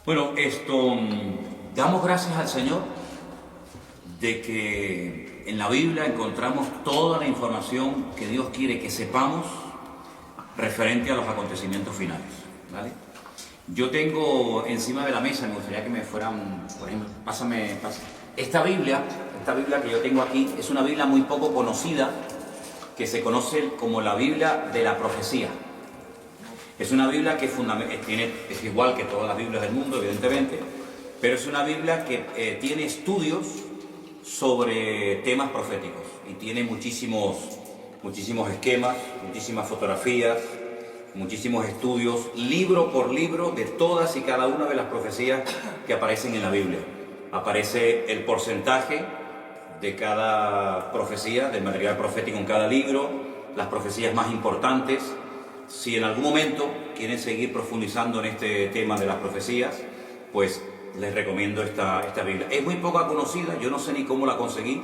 Bueno, damos gracias al Señor de que en la Biblia encontramos toda la información que Dios quiere que sepamos referente a los acontecimientos finales, ¿vale? Yo tengo encima de la mesa, me gustaría que me fueran, por ejemplo, pásame. Esta Biblia que yo tengo aquí, es una Biblia muy poco conocida, que se conoce como la Biblia de la profecía. Es una Biblia que es igual que todas las Biblias del mundo, evidentemente, pero es una Biblia que tiene estudios sobre temas proféticos y tiene muchísimos esquemas, muchísimas fotografías, muchísimos estudios, libro por libro, de todas y cada una de las profecías que aparecen en la Biblia. Aparece el porcentaje de cada profecía, del material profético en cada libro, las profecías más importantes. Si en algún momento quieren seguir profundizando en este tema de las profecías, pues les recomiendo esta Biblia. Es muy poco conocida, yo no sé ni cómo la conseguí,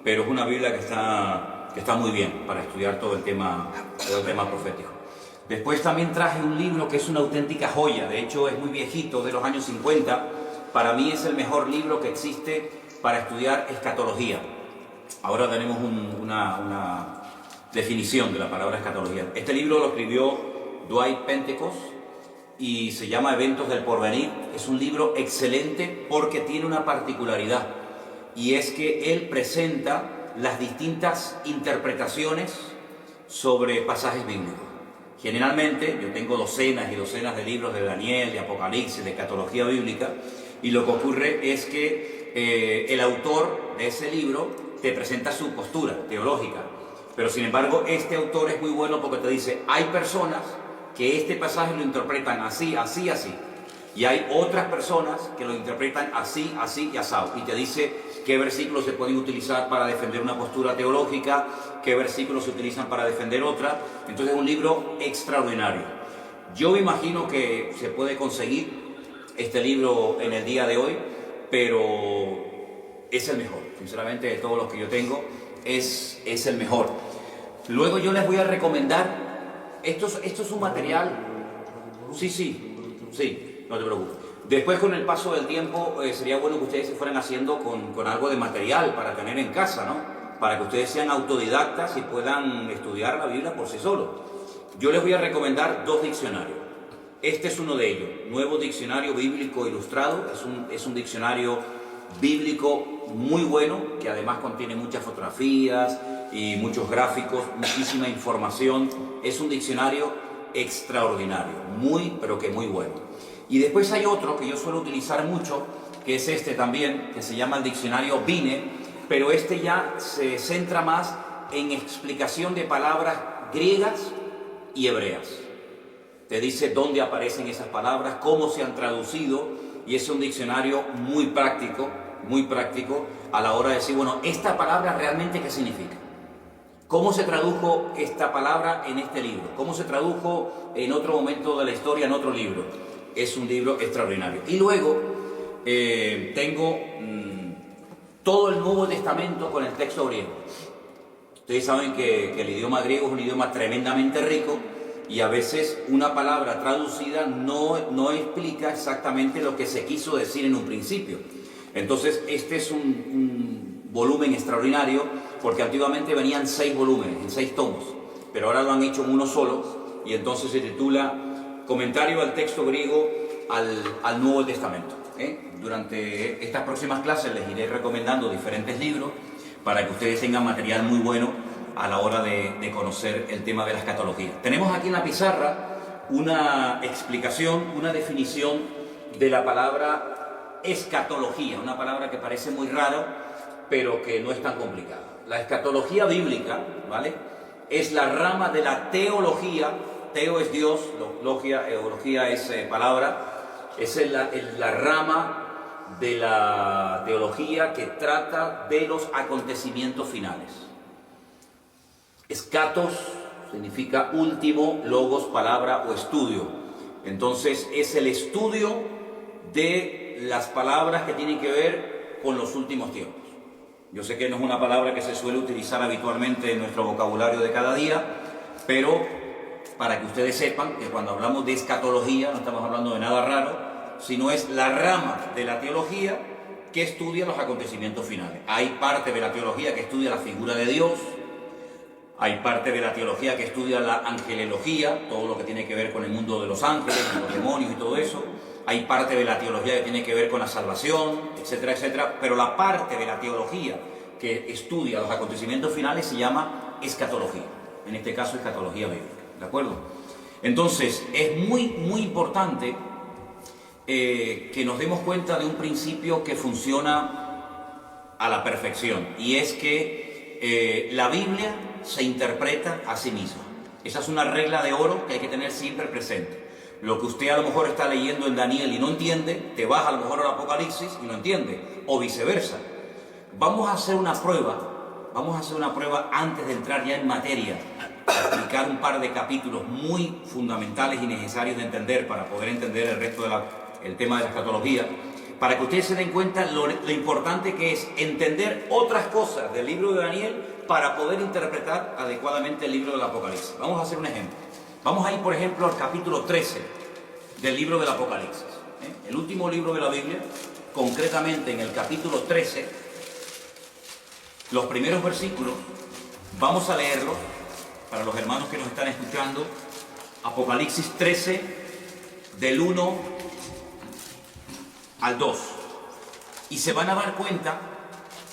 pero es una Biblia que está muy bien para estudiar todo el tema profético. Después también traje un libro que es una auténtica joya, de hecho es muy viejito, de los años 50. Para mí es el mejor libro que existe para estudiar escatología. Ahora tenemos una definición de la palabra escatología. Este libro lo escribió Dwight Pentecost y se llama Eventos del Porvenir. Es un libro excelente porque tiene una particularidad, y es que él presenta las distintas interpretaciones sobre pasajes bíblicos. Generalmente yo tengo docenas y docenas de libros de Daniel, de Apocalipsis, de escatología bíblica, y lo que ocurre es que el autor de ese libro te presenta su postura teológica. Pero sin embargo, este autor es muy bueno porque te dice, hay personas que este pasaje lo interpretan así, así, así. Y hay otras personas que lo interpretan así, así y asado. Y te dice qué versículos se pueden utilizar para defender una postura teológica, qué versículos se utilizan para defender otra. Entonces es un libro extraordinario. Yo me imagino que se puede conseguir este libro en el día de hoy, pero es el mejor. Sinceramente, de todos los que yo tengo, es el mejor. Luego yo les voy a recomendar, esto es un material, sí, no te preocupes. Después, con el paso del tiempo, sería bueno que ustedes se fueran haciendo con algo de material para tener en casa, ¿no? Para que ustedes sean autodidactas y puedan estudiar la Biblia por sí solos. Yo les voy a recomendar 2 diccionarios. Este es uno de ellos, Nuevo Diccionario Bíblico Ilustrado. Es un diccionario bíblico muy bueno, que además contiene muchas fotografías y muchos gráficos, muchísima información. Es un diccionario extraordinario, pero que muy bueno. Y después hay otro que yo suelo utilizar mucho, que es este también, que se llama el diccionario Vine, pero este ya se centra más en explicación de palabras griegas y hebreas. Te dice dónde aparecen esas palabras, cómo se han traducido, y es un diccionario muy práctico a la hora de decir, bueno, esta palabra realmente ¿qué significa? ¿Cómo se tradujo esta palabra en este libro? ¿Cómo se tradujo en otro momento de la historia en otro libro? Es un libro extraordinario. Y luego tengo todo el Nuevo Testamento con el texto griego. Ustedes saben que el idioma griego es un idioma tremendamente rico, y a veces una palabra traducida no explica exactamente lo que se quiso decir en un principio. Entonces este es un volumen extraordinario, porque antiguamente venían 6 volúmenes, en 6 tomos, pero ahora lo han hecho en uno solo, y entonces se titula Comentario al texto griego al Nuevo Testamento. Durante estas próximas clases les iré recomendando diferentes libros para que ustedes tengan material muy bueno a la hora de conocer el tema de la escatología. Tenemos aquí en la pizarra una explicación, una definición de la palabra escatología, una palabra que parece muy rara, pero que no es tan complicada. La escatología bíblica, ¿vale?, es la rama de la teología. Teo es Dios, eología es palabra, es la rama de la teología que trata de los acontecimientos finales. Escatos significa último, logos, palabra o estudio. Entonces es el estudio de las palabras que tienen que ver con los últimos tiempos. Yo sé que no es una palabra que se suele utilizar habitualmente en nuestro vocabulario de cada día, pero para que ustedes sepan que cuando hablamos de escatología no estamos hablando de nada raro, sino es la rama de la teología que estudia los acontecimientos finales. Hay parte de la teología que estudia la figura de Dios, hay parte de la teología que estudia la angelología, todo lo que tiene que ver con el mundo de los ángeles, con los demonios y todo eso. Hay parte de la teología que tiene que ver con la salvación, etcétera, etcétera. Pero la parte de la teología que estudia los acontecimientos finales se llama escatología. En este caso, escatología bíblica. ¿De acuerdo? Entonces, es muy, muy importante que nos demos cuenta de un principio que funciona a la perfección, y es que la Biblia se interpreta a sí misma. Esa es una regla de oro que hay que tener siempre presente. Lo que usted a lo mejor está leyendo en Daniel y no entiende, te vas a lo mejor al Apocalipsis y no entiende, o viceversa. Vamos a hacer una prueba antes de entrar ya en materia, explicar un par de capítulos muy fundamentales y necesarios de entender para poder entender el resto del tema de la escatología, para que ustedes se den cuenta lo importante que es entender otras cosas del libro de Daniel para poder interpretar adecuadamente el libro del Apocalipsis. Vamos a hacer un ejemplo. Vamos a ir, por ejemplo, al capítulo 13 del libro del Apocalipsis. El último libro de la Biblia, concretamente en el capítulo 13, los primeros versículos, vamos a leerlos para los hermanos que nos están escuchando. Apocalipsis 13, del 1 al 2. Y se van a dar cuenta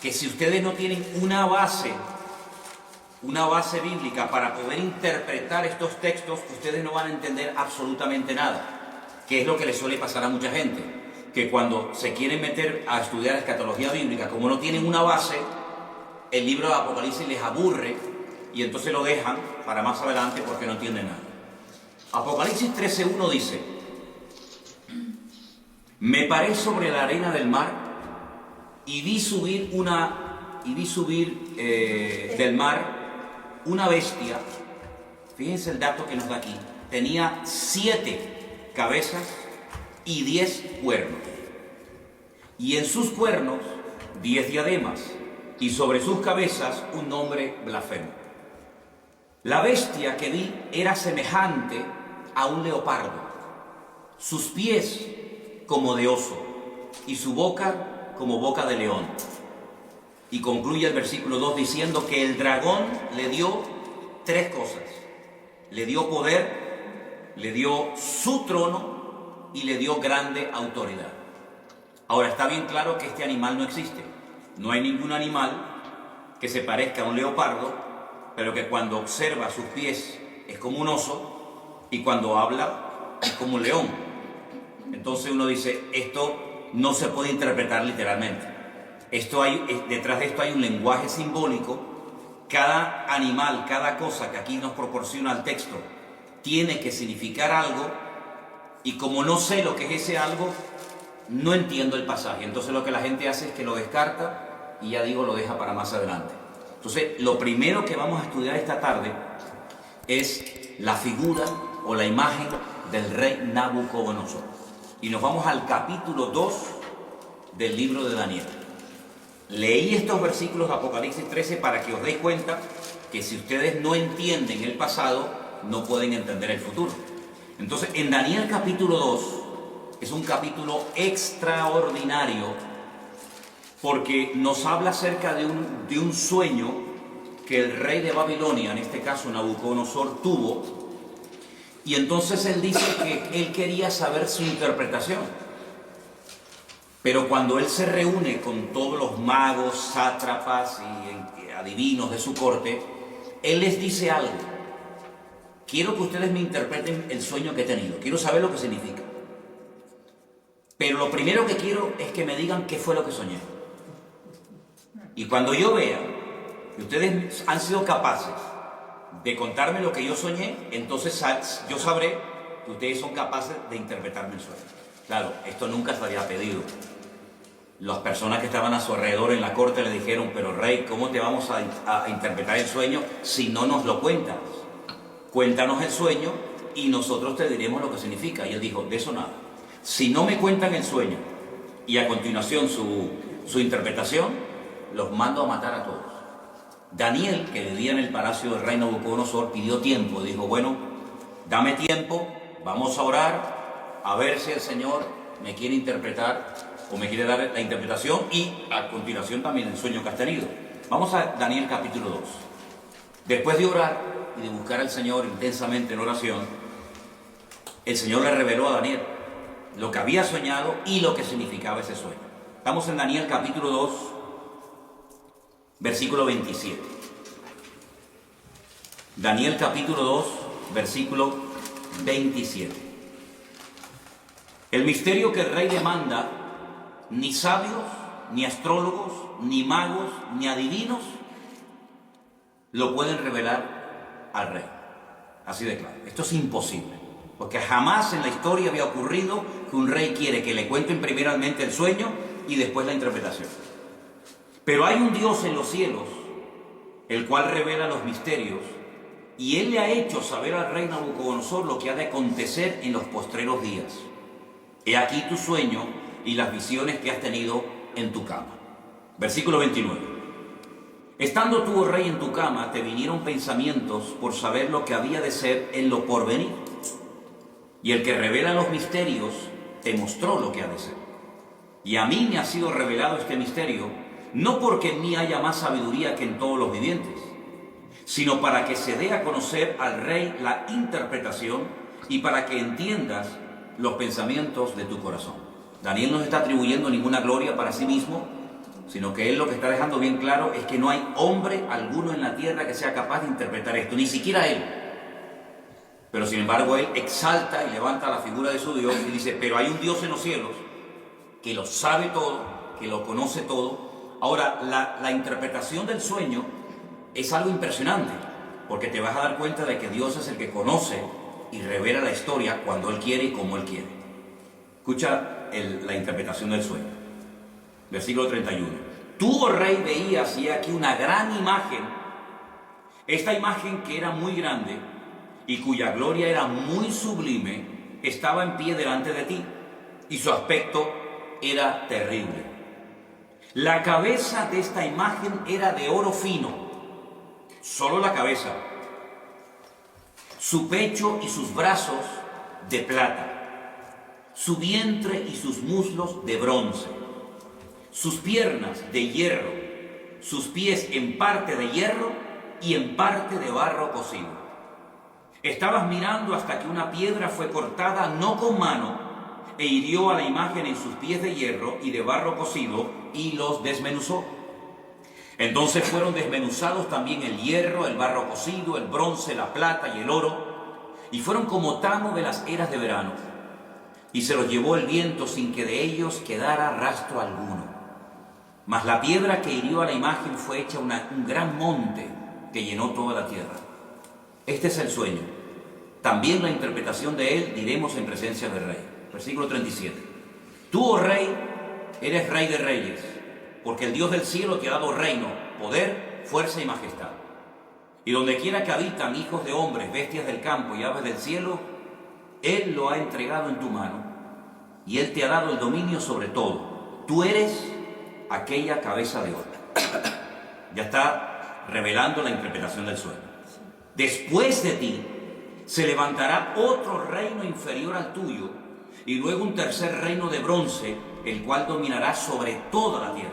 que si ustedes no tienen una base bíblica para poder interpretar estos textos, ustedes no van a entender absolutamente nada, que es lo que les suele pasar a mucha gente, que cuando se quieren meter a estudiar escatología bíblica, como no tienen una base, el libro de Apocalipsis les aburre y entonces lo dejan para más adelante porque no entienden nada. Apocalipsis 13:1 dice: me paré sobre la arena del mar y vi subir del mar una bestia. Fíjense el dato que nos da aquí. Tenía 7 cabezas y 10 cuernos. Y en sus cuernos 10 diademas. Y sobre sus cabezas un nombre blasfemo. La bestia que vi era semejante a un leopardo. Sus pies como de oso y su boca como boca de león. Y concluye el versículo 2 diciendo que el dragón le dio 3 cosas. Le dio poder, le dio su trono y le dio grande autoridad. Ahora, está bien claro que este animal no existe. No hay ningún animal que se parezca a un leopardo, pero que cuando observa sus pies es como un oso y cuando habla es como un león. Entonces uno dice, esto no se puede interpretar literalmente. Detrás de esto hay un lenguaje simbólico. Cada animal, cada cosa que aquí nos proporciona el texto, tiene que significar algo, y como no sé lo que es ese algo, no entiendo el pasaje. Entonces lo que la gente hace es que lo descarta y ya digo, lo deja para más adelante. Entonces lo primero que vamos a estudiar esta tarde es la figura o la imagen del rey Nabucodonosor. Y nos vamos al capítulo 2 del libro de Daniel. Leí estos versículos de Apocalipsis 13 para que os deis cuenta que si ustedes no entienden el pasado, no pueden entender el futuro. Entonces, en Daniel capítulo 2 es un capítulo extraordinario porque nos habla acerca de un sueño que el rey de Babilonia, en este caso Nabucodonosor, tuvo. Y entonces él dice que él quería saber su interpretación. Pero cuando él se reúne con todos los magos, sátrapas y adivinos de su corte, él les dice algo. Quiero que ustedes me interpreten el sueño que he tenido. Quiero saber lo que significa. Pero lo primero que quiero es que me digan qué fue lo que soñé. Y cuando yo vea que ustedes han sido capaces de contarme lo que yo soñé, entonces yo sabré que ustedes son capaces de interpretarme el sueño. Claro, esto nunca se había pedido. Las personas que estaban a su alrededor en la corte le dijeron, pero rey, ¿cómo te vamos a interpretar el sueño si no nos lo cuentas? Cuéntanos el sueño y nosotros te diremos lo que significa. Y él dijo, de eso nada. Si no me cuentan el sueño y a continuación su interpretación, los mando a matar a todos. Daniel, que vivía en el palacio del rey Nabucodonosor, pidió tiempo. Dijo, bueno, dame tiempo, vamos a orar, a ver si el Señor me quiere interpretar o me quiere dar la interpretación y a continuación también el sueño que has tenido. Vamos a Daniel capítulo 2. Después de orar y de buscar al Señor intensamente en oración, el Señor le reveló a Daniel lo que había soñado y lo que significaba ese sueño. Estamos en Daniel capítulo 2, versículo 27. Daniel capítulo 2, versículo 27. El misterio que el rey demanda, ni sabios, ni astrólogos, ni magos, ni adivinos lo pueden revelar al rey. Así de claro. Esto es imposible, porque jamás en la historia había ocurrido que un rey quiere que le cuenten primeramente el sueño y después la interpretación. Pero hay un Dios en los cielos, el cual revela los misterios, y él le ha hecho saber al rey Nabucodonosor lo que ha de acontecer en los postreros días. He aquí tu sueño y las visiones que has tenido en tu cama. Versículo 29. Estando tú, oh rey, en tu cama, te vinieron pensamientos por saber lo que había de ser en lo porvenir. Y el que revela los misterios te mostró lo que ha de ser. Y a mí me ha sido revelado este misterio, no porque en mí haya más sabiduría que en todos los vivientes, sino para que se dé a conocer al rey la interpretación y para que entiendas los pensamientos de tu corazón. Daniel no está atribuyendo ninguna gloria para sí mismo, sino que él lo que está dejando bien claro es que no hay hombre alguno en la tierra que sea capaz de interpretar esto, ni siquiera él. Pero sin embargo él exalta y levanta la figura de su Dios y dice, pero hay un Dios en los cielos que lo sabe todo, que lo conoce todo. Ahora, la interpretación del sueño es algo impresionante, porque te vas a dar cuenta de que Dios es el que conoce y revela la historia cuando Él quiere y como Él quiere. Escucha la interpretación del sueño. Versículo 31. Tú, oh rey, veías, y aquí una gran imagen, esta imagen que era muy grande y cuya gloria era muy sublime, estaba en pie delante de ti, y su aspecto era terrible. La cabeza de esta imagen era de oro fino, solo la cabeza, su pecho y sus brazos de plata, su vientre y sus muslos de bronce, sus piernas de hierro, sus pies en parte de hierro y en parte de barro cocido. Estabas mirando hasta que una piedra fue cortada no con mano e hirió a la imagen en sus pies de hierro y de barro cocido y los desmenuzó. Entonces fueron desmenuzados también el hierro, el barro cocido, el bronce, la plata y el oro, y fueron como tamo de las eras de verano, y se los llevó el viento sin que de ellos quedara rastro alguno. Mas la piedra que hirió a la imagen fue hecha un gran monte que llenó toda la tierra. Este es el sueño. También la interpretación de él diremos en presencia del rey. Versículo 37. Tú, oh rey, eres rey de reyes, porque el Dios del cielo te ha dado reino, poder, fuerza y majestad. Y donde quiera que habitan hijos de hombres, bestias del campo y aves del cielo, Él lo ha entregado en tu mano, y Él te ha dado el dominio sobre todo. Tú eres aquella cabeza de oro. Ya está revelando la interpretación del sueño. Después de ti se levantará otro reino inferior al tuyo, y luego un tercer reino de bronce, el cual dominará sobre toda la tierra.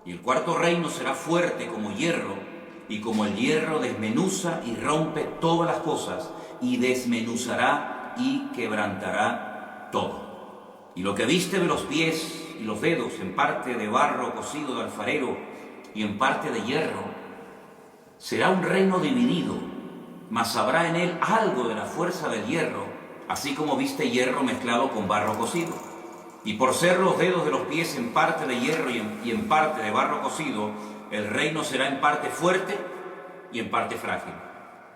Y el cuarto reino será fuerte como hierro, y como el hierro desmenuza y rompe todas las cosas, y desmenuzará y quebrantará todo. Y lo que viste de los pies y los dedos, en parte de barro cocido de alfarero y en parte de hierro, será un reino dividido, mas habrá en él algo de la fuerza del hierro, así como viste hierro mezclado con barro cocido. Y por ser los dedos de los pies en parte de hierro y en parte de barro cocido, el reino será en parte fuerte y en parte frágil.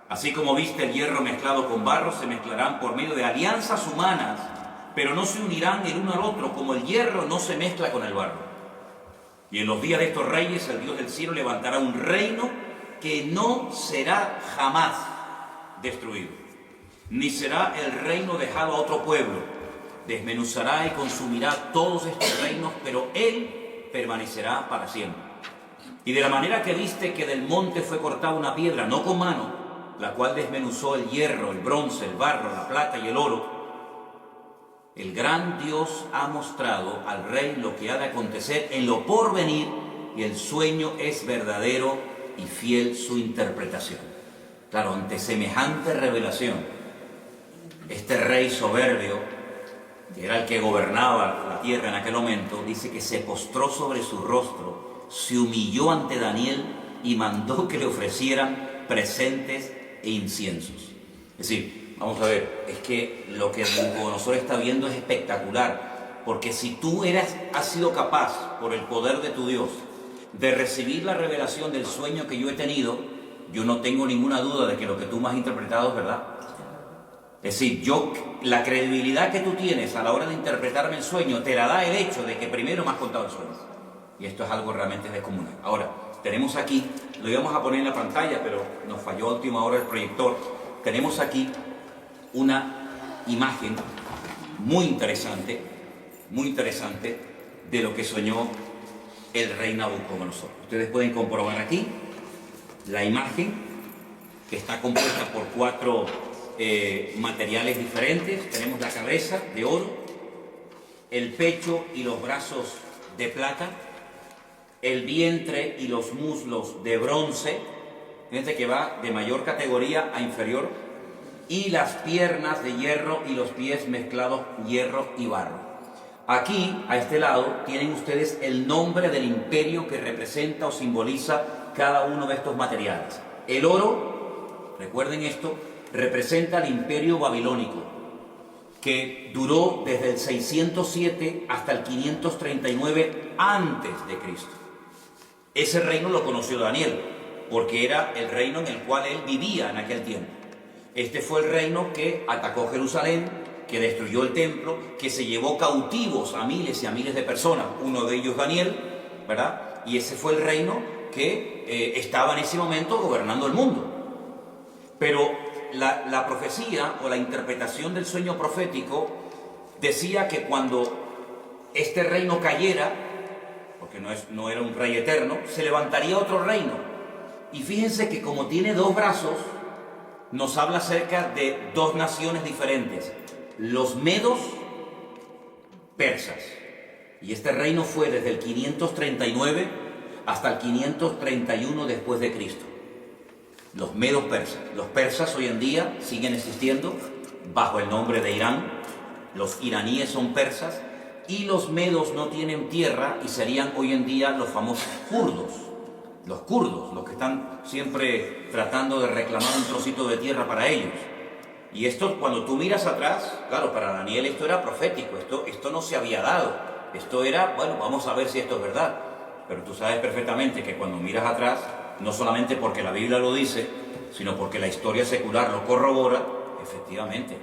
Así como viste el hierro mezclado con barro, se mezclarán por medio de alianzas humanas, pero no se unirán el uno al otro, como el hierro no se mezcla con el barro. Y en los días de estos reyes, el Dios del cielo levantará un reino que no será jamás destruido, ni será el reino dejado a otro pueblo. Desmenuzará y consumirá todos estos reinos, pero Él permanecerá para siempre. Y de la manera que viste que del monte fue cortada una piedra, no con mano, la cual desmenuzó el hierro, el bronce, el barro, la plata y el oro, el gran Dios ha mostrado al rey lo que ha de acontecer en lo porvenir, y el sueño es verdadero y fiel su interpretación. Claro, ante semejante revelación, este rey soberbio, que era el que gobernaba la tierra en aquel momento, dice que se postró sobre su rostro, se humilló ante Daniel y mandó que le ofrecieran presentes e inciensos. Es decir, vamos a ver, es que lo que Nabucodonosor está viendo es espectacular, porque si tú has sido capaz, por el poder de tu Dios, de recibir la revelación del sueño que yo he tenido, yo no tengo ninguna duda de que lo que tú me has interpretado es verdad. Es decir, la credibilidad que tú tienes a la hora de interpretarme el sueño te la da el hecho de que primero me has contado el sueño. Y esto es algo realmente descomunal. Ahora, tenemos aquí, lo íbamos a poner en la pantalla, pero nos falló a última hora el proyector. Tenemos aquí una imagen muy interesante de lo que soñó el rey Nabucodonosor. Ustedes pueden comprobar aquí la imagen, que está compuesta por 4 materiales diferentes. Tenemos la cabeza de oro, el pecho y los brazos de plata, el vientre y los muslos de bronce, fíjense que va de mayor categoría a inferior, y las piernas de hierro y los pies mezclados hierro y barro. Aquí, a este lado, tienen ustedes el nombre del imperio que representa o simboliza cada uno de estos materiales. El oro, recuerden esto, representa el imperio babilónico, que duró desde el 607 hasta el 539 antes de Cristo. Ese reino lo conoció Daniel, porque era el reino en el cual él vivía en aquel tiempo. Este fue el reino que atacó Jerusalén, que destruyó el templo, que se llevó cautivos a miles y a miles de personas, uno de ellos Daniel, ¿verdad? Y ese fue el reino que estaba en ese momento gobernando el mundo. Pero la profecía o la interpretación del sueño profético decía que cuando este reino cayera, porque no era un rey eterno, se levantaría otro reino. Y fíjense que como tiene 2 brazos, nos habla acerca de 2 naciones diferentes, los medos persas. Y este reino fue desde el 539 hasta el 531 después de Cristo. Los medos persas. Los persas hoy en día siguen existiendo bajo el nombre de Irán. Los iraníes son persas, y los medos no tienen tierra y serían hoy en día los famosos kurdos. Los kurdos, los que están siempre tratando de reclamar un trocito de tierra para ellos. Y esto, cuando tú miras atrás, claro, para Daniel esto era profético, esto no se había dado. Esto era, bueno, vamos a ver si esto es verdad. Pero tú sabes perfectamente que cuando miras atrás, no solamente porque la Biblia lo dice, sino porque la historia secular lo corrobora, efectivamente.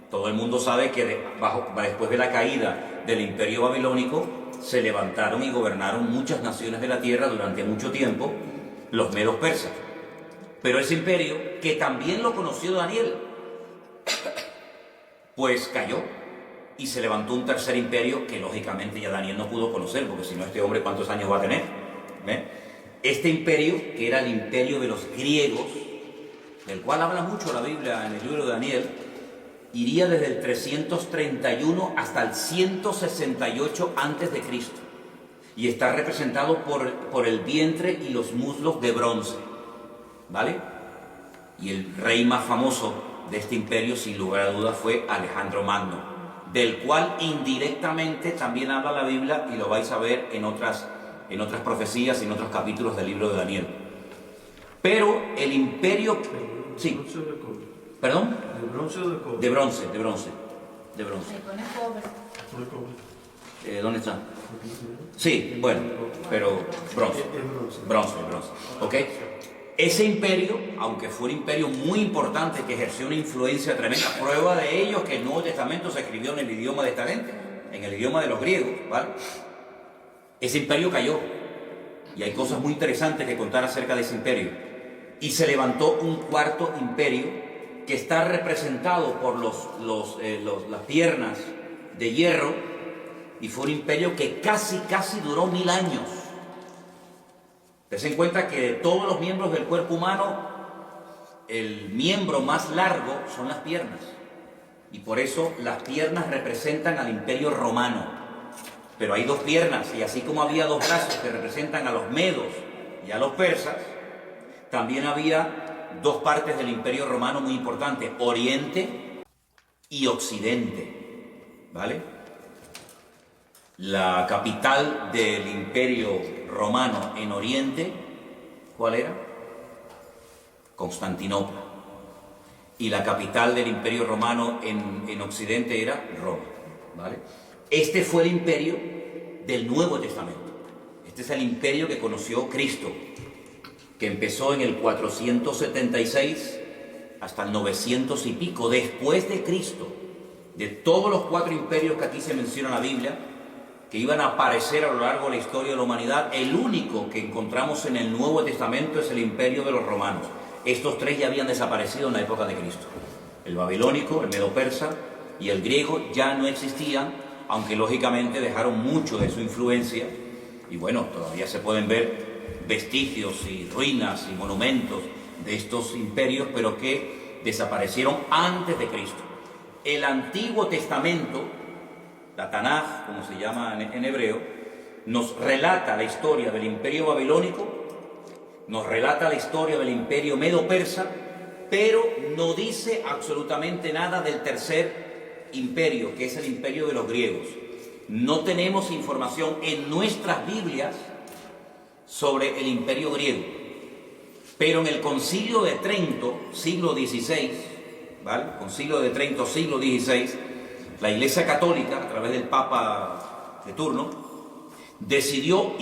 Todo el mundo sabe que después de la caída del imperio babilónico, se levantaron y gobernaron muchas naciones de la tierra durante mucho tiempo, los medos persas. Pero ese imperio, que también lo conoció Daniel, pues cayó y se levantó un tercer imperio que lógicamente ya Daniel no pudo conocer, porque si no, este hombre ¿cuántos años va a tener? Este imperio, que era el imperio de los griegos, del cual habla mucho la Biblia en el libro de Daniel, iría desde el 331 hasta el 168 antes de Cristo, y está representado por el vientre y los muslos de bronce, ¿vale? Y el rey más famoso de este imperio, sin lugar a dudas, fue Alejandro Magno, del cual indirectamente también habla la Biblia, y lo vais a ver en otras profecías y en otros capítulos del libro de Daniel. Pero el imperio... Sí. ¿Perdón? ¿De bronce o de cobre? De bronce. Se pone cobre. ¿Dónde está? Sí, bueno, pero bronce. Bronce. ¿Ok? Ese imperio, aunque fue un imperio muy importante que ejerció una influencia tremenda, prueba de ello que el Nuevo Testamento se escribió en el idioma de esta gente, en el idioma de los griegos, ¿vale? Ese imperio cayó, y hay cosas muy interesantes que contar acerca de ese imperio. Y se levantó un cuarto imperio que está representado por las piernas de hierro, y fue un imperio que casi duró 1000 años. Ten en cuenta que de todos los miembros del cuerpo humano, el miembro más largo son las piernas. Y por eso las piernas representan al Imperio Romano. Pero hay dos piernas, y así como había dos brazos que representan a los medos y a los persas, también había dos partes del Imperio Romano muy importantes, Oriente y Occidente, ¿vale? La capital del Imperio Romano en Oriente, ¿cuál era? Constantinopla. Y la capital del Imperio Romano en Occidente era Roma, ¿vale? Este fue el imperio del Nuevo Testamento. Este es el imperio que conoció Cristo, que empezó en el 476 hasta el 900 y pico, después de Cristo. De todos los 4 imperios que aquí se menciona en la Biblia, que iban a aparecer a lo largo de la historia de la humanidad, el único que encontramos en el Nuevo Testamento es el imperio de los romanos. Estos 3 ya habían desaparecido en la época de Cristo. El babilónico, el medo-persa y el griego ya no existían, aunque lógicamente dejaron mucho de su influencia. Y bueno, todavía se pueden ver vestigios y ruinas y monumentos de estos imperios, pero que desaparecieron antes de Cristo. El Antiguo Testamento, la Tanaj, como se llama en hebreo, nos relata la historia del imperio babilónico, nos relata la historia del imperio medo-persa, pero no dice absolutamente nada del tercer imperio, que es el imperio de los griegos. No tenemos información en nuestras Biblias sobre el imperio griego, pero en el Concilio de Trento, siglo XVI, ¿vale? Concilio de Trento, siglo XVI, la Iglesia Católica, a través del Papa de turno, decidió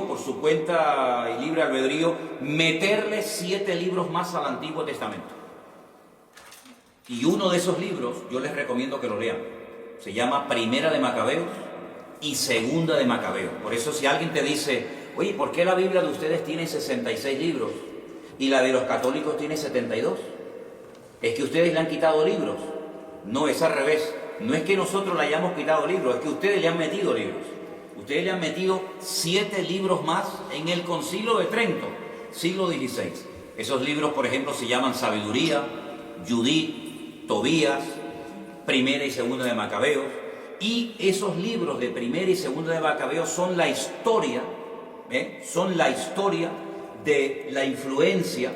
por su cuenta y libre albedrío, meterle 7 libros más al Antiguo Testamento. Y uno de esos libros, yo les recomiendo que lo lean, se llama Primera de Macabeos y Segunda de Macabeos. Por eso si alguien te dice, oye, ¿por qué la Biblia de ustedes tiene 66 libros y la de los católicos tiene 72? ¿Es que ustedes le han quitado libros? No, es al revés. No es que nosotros le hayamos quitado libros, es que ustedes le han metido libros. Ustedes le han metido 7 libros más en el Concilio de Trento, siglo XVI. Esos libros, por ejemplo, se llaman Sabiduría, Judith, Tobías, Primera y Segunda de Macabeos. Y esos libros de Primera y Segunda de Macabeos son la historia, de la influencia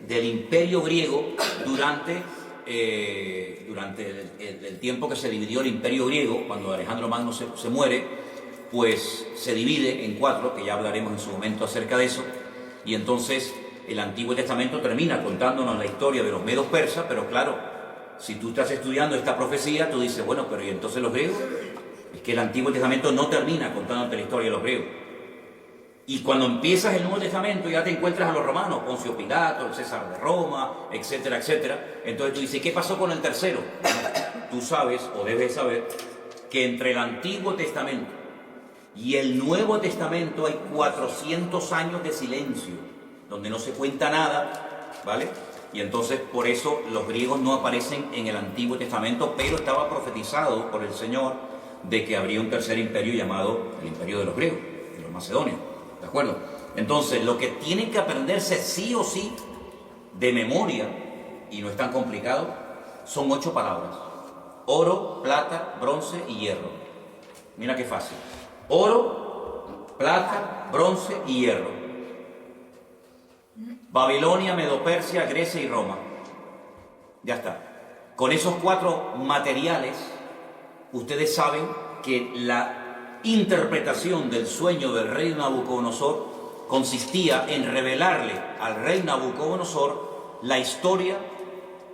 del Imperio griego durante el tiempo que se dividió el Imperio griego. Cuando Alejandro Magno se muere, pues se divide en 4, que ya hablaremos en su momento acerca de eso, y entonces el Antiguo Testamento termina contándonos la historia de los medos persas, pero claro, si tú estás estudiando esta profecía, tú dices, bueno, pero ¿y entonces los griegos? Es que el Antiguo Testamento no termina contándote la historia de los griegos. Y cuando empiezas el Nuevo Testamento ya te encuentras a los romanos, Poncio Pilato, el César de Roma, etcétera, etcétera. Entonces tú dices, ¿qué pasó con el tercero? Tú sabes, o debes saber, que entre el Antiguo Testamento y el Nuevo Testamento hay 400 años de silencio, donde no se cuenta nada, ¿vale? Y entonces por eso los griegos no aparecen en el Antiguo Testamento, pero estaba profetizado por el Señor de que habría un tercer imperio llamado el Imperio de los griegos, de los macedonios, ¿de acuerdo? Entonces lo que tienen que aprenderse sí o sí de memoria, y no es tan complicado, son 8 palabras: oro, plata, bronce y hierro. Mira qué fácil: oro, plata, bronce y hierro. Babilonia, Medo-Persia, Grecia y Roma. Ya está. Con esos 4 materiales, ustedes saben que la interpretación del sueño del rey Nabucodonosor consistía en revelarle al rey Nabucodonosor la historia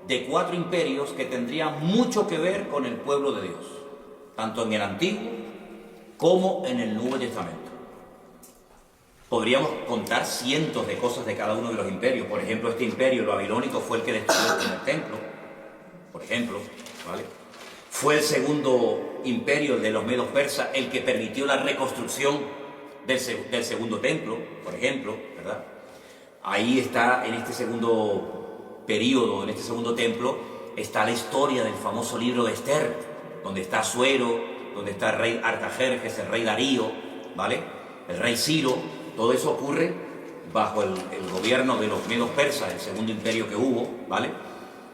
de 4 imperios que tendrían mucho que ver con el pueblo de Dios, tanto en el Antiguo como en el Nuevo Testamento. Podríamos contar cientos de cosas de cada uno de los imperios. Por ejemplo, este imperio, el babilónico, fue el que destruyó el primer templo, por ejemplo, ¿vale? Fue el segundo imperio, el de los medos persas, el que permitió la reconstrucción del segundo templo, por ejemplo, ¿verdad? Ahí está, en este segundo periodo, en este segundo templo, está la historia del famoso libro de Esther, donde está Asuero, donde está el rey Artajerjes, el rey Darío, ¿vale? El rey Ciro. Todo eso ocurre bajo el gobierno de los medos persas, el segundo imperio que hubo, ¿vale?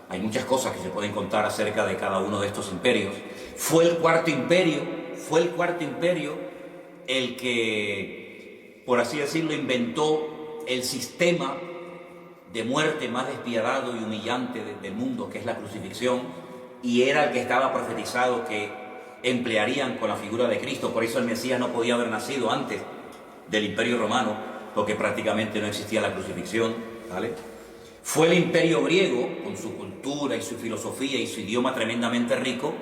Hay muchas cosas que se pueden contar acerca de cada uno de estos imperios. Fue el cuarto imperio el que, por así decirlo, inventó el sistema de muerte más despiadado y humillante del mundo, que es la crucifixión, y era el que estaba profetizado que emplearían con la figura de Cristo. Por eso el Mesías no podía haber nacido antes del Imperio Romano, porque prácticamente no existía la crucifixión, ¿vale? Fue el Imperio griego, con su cultura y su filosofía y su idioma tremendamente rico,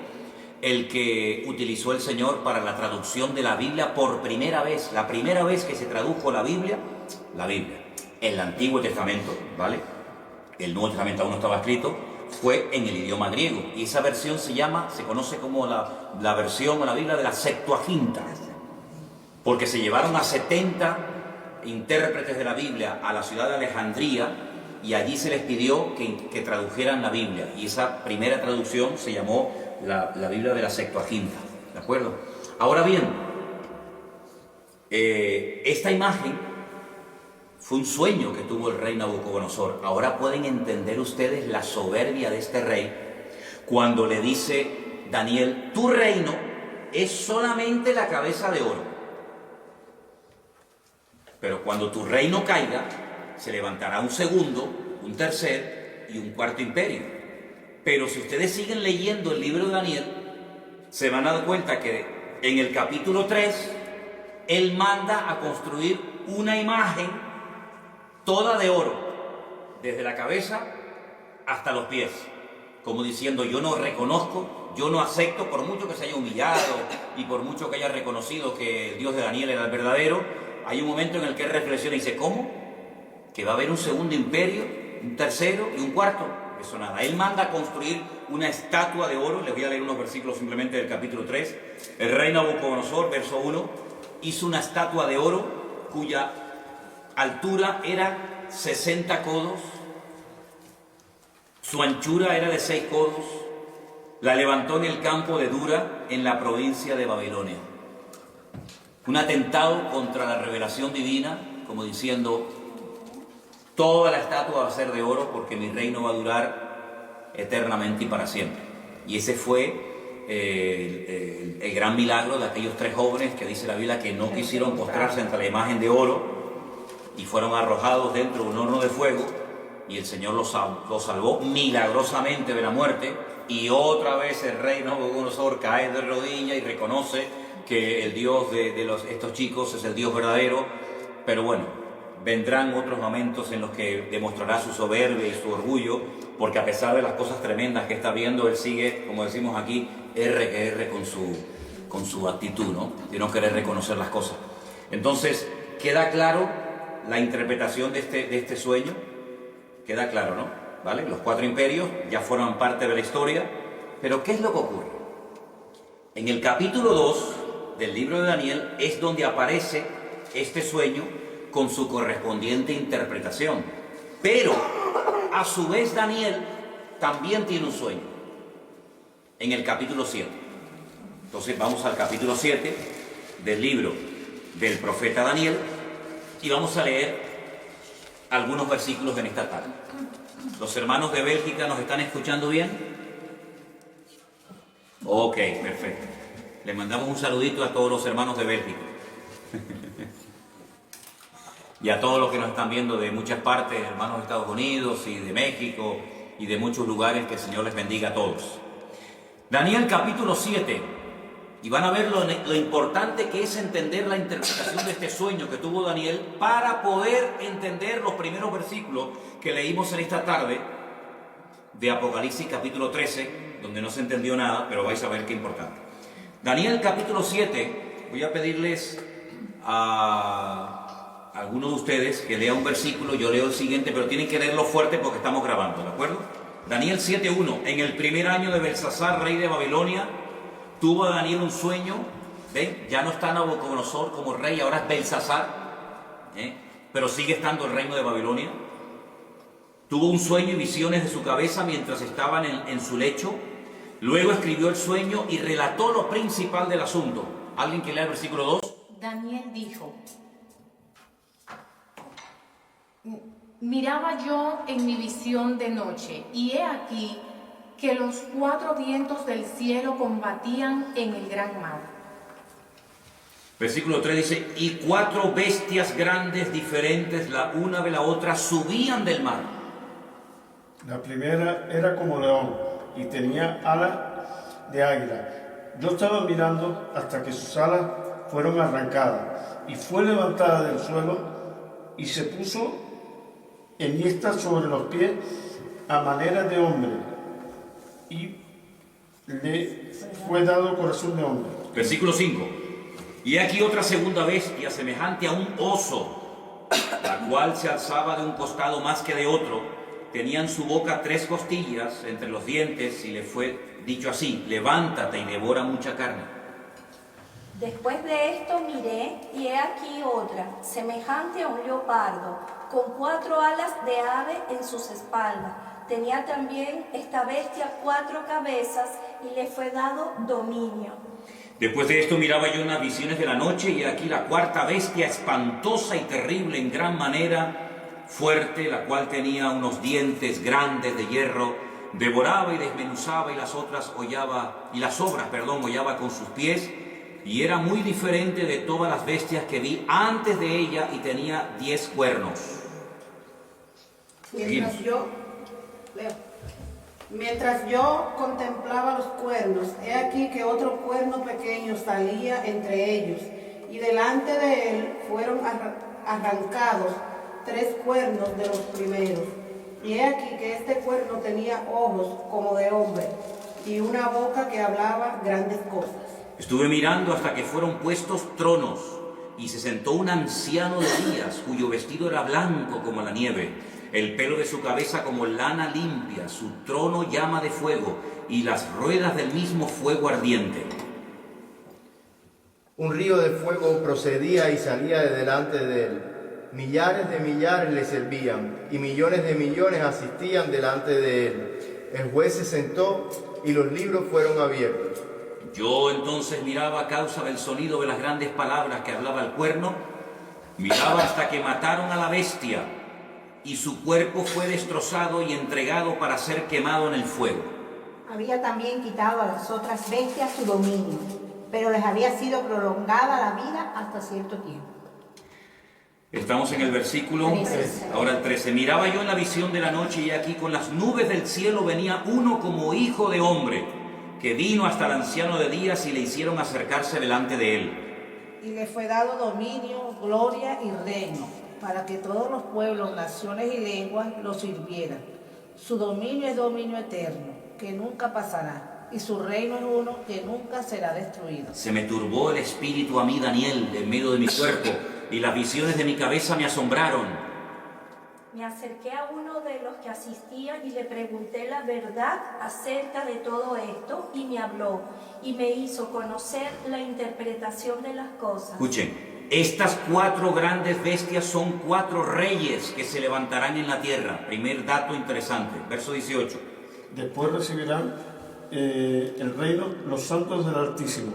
el que utilizó el Señor para la traducción de la Biblia por primera vez. La primera vez que se tradujo la Biblia, el Antiguo Testamento, ¿vale? El Nuevo Testamento aún no estaba escrito, fue en el idioma griego. Y esa versión se conoce como la versión o la Biblia de la Septuaginta, porque se llevaron a 70 intérpretes de la Biblia a la ciudad de Alejandría, y allí se les pidió que tradujeran la Biblia, y esa primera traducción se llamó la Biblia de la Septuaginta, ¿de acuerdo? Ahora bien, esta imagen fue un sueño que tuvo el rey Nabucodonosor. Ahora pueden entender ustedes la soberbia de este rey cuando le dice Daniel: tu reino es solamente la cabeza de oro, pero cuando tu reino caiga, se levantará un segundo, un tercer y un cuarto imperio. Pero si ustedes siguen leyendo el libro de Daniel, se van a dar cuenta que en el capítulo 3, él manda a construir una imagen toda de oro, desde la cabeza hasta los pies, como diciendo: yo no reconozco, yo no acepto, por mucho que se haya humillado y por mucho que haya reconocido que el Dios de Daniel era el verdadero. Hay un momento en el que él reflexiona y dice: ¿cómo? ¿Que va a haber un segundo imperio, un tercero y un cuarto? Eso nada. Él manda a construir una estatua de oro. Les voy a leer unos versículos simplemente del capítulo 3. El rey Nabucodonosor, verso 1, hizo una estatua de oro cuya altura era 60 codos, su anchura era de 6 codos, la levantó en el campo de Dura, en la provincia de Babilonia. Un atentado contra la revelación divina, como diciendo: toda la estatua va a ser de oro porque mi reino va a durar eternamente y para siempre. Y ese fue el gran milagro de aquellos 3 jóvenes que dice la Biblia que no quisieron postrarse ante la imagen de oro y fueron arrojados dentro de un horno de fuego, y el Señor los salvó milagrosamente de la muerte. Y otra vez el rey Nabucodonosor cae de rodillas y reconoce que el Dios de estos chicos es el Dios verdadero. Pero bueno, vendrán otros momentos en los que demostrará su soberbia y su orgullo, porque a pesar de las cosas tremendas que está viendo, él sigue, como decimos aquí, R con su actitud, ¿no? De no querer reconocer las cosas. Entonces, queda claro la interpretación de este sueño, queda claro, ¿no? ¿Vale? Los 4 imperios ya forman parte de la historia, pero ¿qué es lo que ocurre? En el capítulo 2 del libro de Daniel es donde aparece este sueño con su correspondiente interpretación. Pero, a su vez, Daniel también tiene un sueño, en el capítulo 7. Entonces vamos al capítulo 7 del libro del profeta Daniel y vamos a leer algunos versículos en esta tarde. ¿Los hermanos de Bélgica nos están escuchando bien? Ok, perfecto. Les mandamos un saludito a todos los hermanos de Bélgica. Y a todos los que nos están viendo de muchas partes, hermanos de Estados Unidos y de México y de muchos lugares, que el Señor les bendiga a todos. Daniel capítulo 7, y van a ver lo importante que es entender la interpretación de este sueño que tuvo Daniel para poder entender los primeros versículos que leímos en esta tarde de Apocalipsis capítulo 13, donde no se entendió nada, pero vais a ver qué importante. Daniel capítulo 7, voy a pedirles a algunos de ustedes que lea un versículo, yo leo el siguiente, pero tienen que leerlo fuerte porque estamos grabando, ¿de acuerdo? Daniel 7:1. En el primer año de Belsasar, rey de Babilonia, tuvo Daniel un sueño. ¿Ven? Ya no está Nabucodonosor como rey, ahora es Belsasar, pero sigue estando el reino de Babilonia. Tuvo un sueño y visiones de su cabeza mientras estaban en su lecho. Luego escribió el sueño y relató lo principal del asunto. ¿Alguien que lea el versículo 2? Daniel dijo: Miraba yo en mi visión de noche, y he aquí que los 4 vientos del cielo combatían en el gran mar. Versículo 3 dice, y 4 bestias grandes diferentes la una de la otra subían del mar. La primera era como león y tenía alas de águila. Yo estaba mirando hasta que sus alas fueron arrancadas y fue levantada del suelo y se puso enhiesta sobre los pies a manera de hombre y le fue dado corazón de hombre. Versículo 5. Y aquí otra segunda bestia semejante a un oso, la cual se alzaba de un costado más que de otro. Tenía en su boca 3 costillas entre los dientes y le fue dicho así, levántate y devora mucha carne. Después de esto miré y he aquí otra, semejante a un leopardo, con 4 alas de ave en sus espaldas. Tenía también esta bestia 4 cabezas y le fue dado dominio. Después de esto miraba yo unas visiones de la noche y aquí la 4ª bestia, espantosa y terrible en gran manera, fuerte, la cual tenía unos dientes grandes de hierro, devoraba y desmenuzaba y las sobras hollaba con sus pies, y era muy diferente de todas las bestias que vi antes de ella y tenía 10 cuernos. Mientras yo contemplaba los cuernos, he aquí que otro cuerno pequeño salía entre ellos, y delante de él fueron arrancados 3 cuernos de los primeros. Y he aquí que este cuerno tenía ojos como de hombre, y una boca que hablaba grandes cosas. Estuve mirando hasta que fueron puestos tronos, y se sentó un anciano de días, cuyo vestido era blanco como la nieve, el pelo de su cabeza como lana limpia, su trono llama de fuego, y las ruedas del mismo fuego ardiente. Un río de fuego procedía y salía de delante de él. Millares de millares le servían, y millones de millones asistían delante de él. El juez se sentó, y los libros fueron abiertos. Yo entonces miraba a causa del sonido de las grandes palabras que hablaba el cuerno, miraba hasta que mataron a la bestia, y su cuerpo fue destrozado y entregado para ser quemado en el fuego. Había también quitado a las otras bestias su dominio, pero les había sido prolongada la vida hasta cierto tiempo. Estamos en el versículo, 13. ahora el 13. Miraba yo en la visión de la noche y aquí con las nubes del cielo venía uno como hijo de hombre, que vino hasta el anciano de días y le hicieron acercarse delante de él. Y le fue dado dominio, gloria y reino, para que todos los pueblos, naciones y lenguas lo sirvieran. Su dominio es dominio eterno, que nunca pasará, y su reino es uno que nunca será destruido. Se me turbó el espíritu a mí, Daniel, en medio de mi cuerpo, y las visiones de mi cabeza me asombraron. Me acerqué a uno de los que asistían y le pregunté la verdad acerca de todo esto, y me habló, y me hizo conocer la interpretación de las cosas. Escuchen, estas 4 grandes bestias son 4 reyes que se levantarán en la tierra. Primer dato interesante, verso 18. Después recibirán el reino los santos del Altísimo,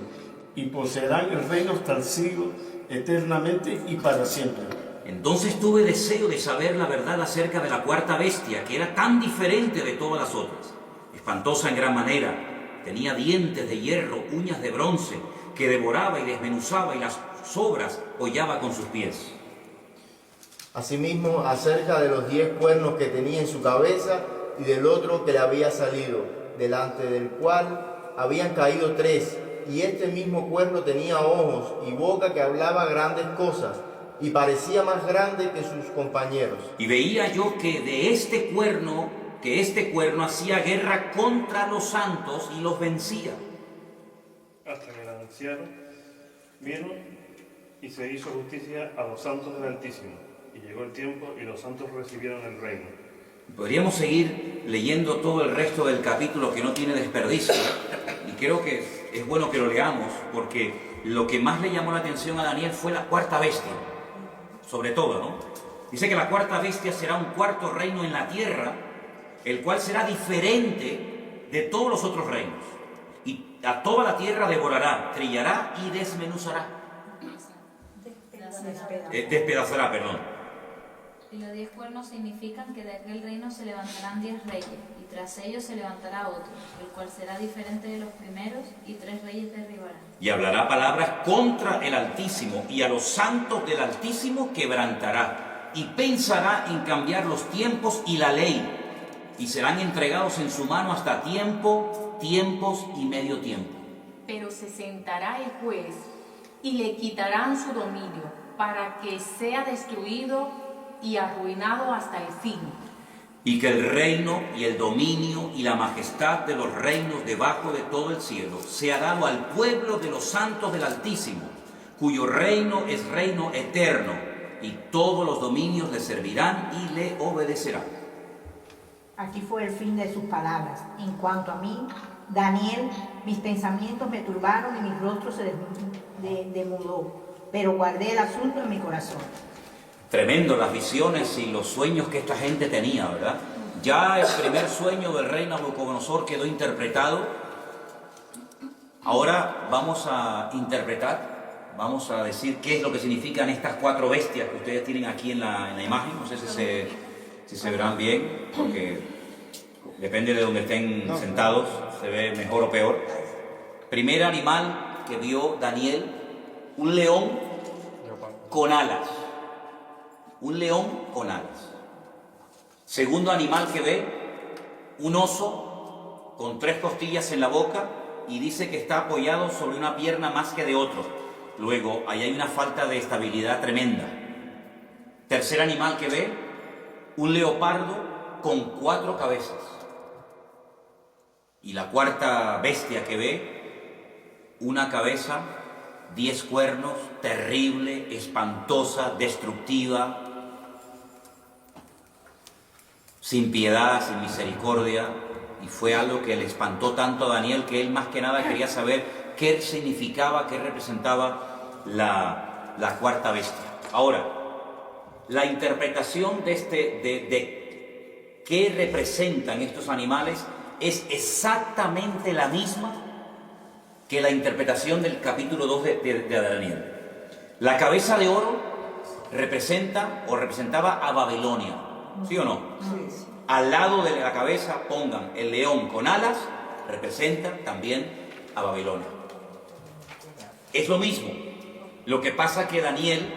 y poseerán el reino hasta el siglo, eternamente y para siempre. Entonces tuve deseo de saber la verdad acerca de la 4ª bestia, que era tan diferente de todas las otras, espantosa en gran manera, tenía dientes de hierro, uñas de bronce, que devoraba y desmenuzaba y las sobras hollaba con sus pies. Asimismo, acerca de los 10 cuernos que tenía en su cabeza y del otro que le había salido, delante del cual habían caído 3, y este mismo cuerno tenía ojos y boca que hablaba grandes cosas, y parecía más grande que sus compañeros. Y veía yo que este cuerno hacía guerra contra los santos y los vencía. Hasta que el anciano vino y se hizo justicia a los santos del Altísimo, y llegó el tiempo y los santos recibieron el reino. Podríamos seguir leyendo todo el resto del capítulo, que no tiene desperdicio, y creo que es bueno que lo leamos, porque lo que más le llamó la atención a Daniel fue la 4ª bestia, sobre todo, ¿no? Dice que la 4ª bestia será un 4º reino en la tierra, el cual será diferente de todos los otros reinos, y a toda la tierra devorará, trillará y desmenuzará. Despedazará, perdón. Y los 10 cuernos significan que de aquel reino se levantarán 10 reyes, y tras ellos se levantará otro, el cual será diferente de los primeros, y 3 reyes derribarán. Y hablará palabras contra el Altísimo, y a los santos del Altísimo quebrantará, y pensará en cambiar los tiempos y la ley, y serán entregados en su mano hasta tiempos y medio tiempo. Pero se sentará el juez, y le quitarán su dominio, para que sea destruido y arruinado hasta el fin. Y que el reino y el dominio y la majestad de los reinos debajo de todo el cielo sea dado al pueblo de los santos del Altísimo, cuyo reino es reino eterno, y todos los dominios le servirán y le obedecerán. Aquí fue el fin de sus palabras. En cuanto a mí, Daniel, mis pensamientos me turbaron y mi rostro se demudó, pero guardé el asunto en mi corazón. Tremendo las visiones y los sueños que esta gente tenía, ¿verdad? Ya el primer sueño del rey Nabucodonosor quedó interpretado. Ahora vamos a interpretar, vamos a decir qué es lo que significan estas 4 bestias que ustedes tienen aquí en la imagen. No sé si se verán bien, porque depende de donde estén sentados, se ve mejor o peor. Primer animal que vio Daniel, un león con alas. Un león con alas. Segundo animal que ve, un oso con 3 costillas en la boca, y dice que está apoyado sobre una pierna más que de otro. Luego, ahí hay una falta de estabilidad tremenda. Tercer animal que ve, un leopardo con 4 cabezas. Y la cuarta bestia que ve, una cabeza, 10 cuernos, terrible, espantosa, destructiva, sin piedad, sin misericordia, y fue algo que le espantó tanto a Daniel que él más que nada quería saber qué significaba, qué representaba la cuarta bestia. Ahora, la interpretación de qué representan estos animales es exactamente la misma que la interpretación del capítulo 2 de Daniel. La cabeza de oro representaba a Babilonia, ¿sí o no? Sí. Al lado de la cabeza pongan el león con alas, representa también a Babilonia. Es lo mismo. Lo que pasa que Daniel,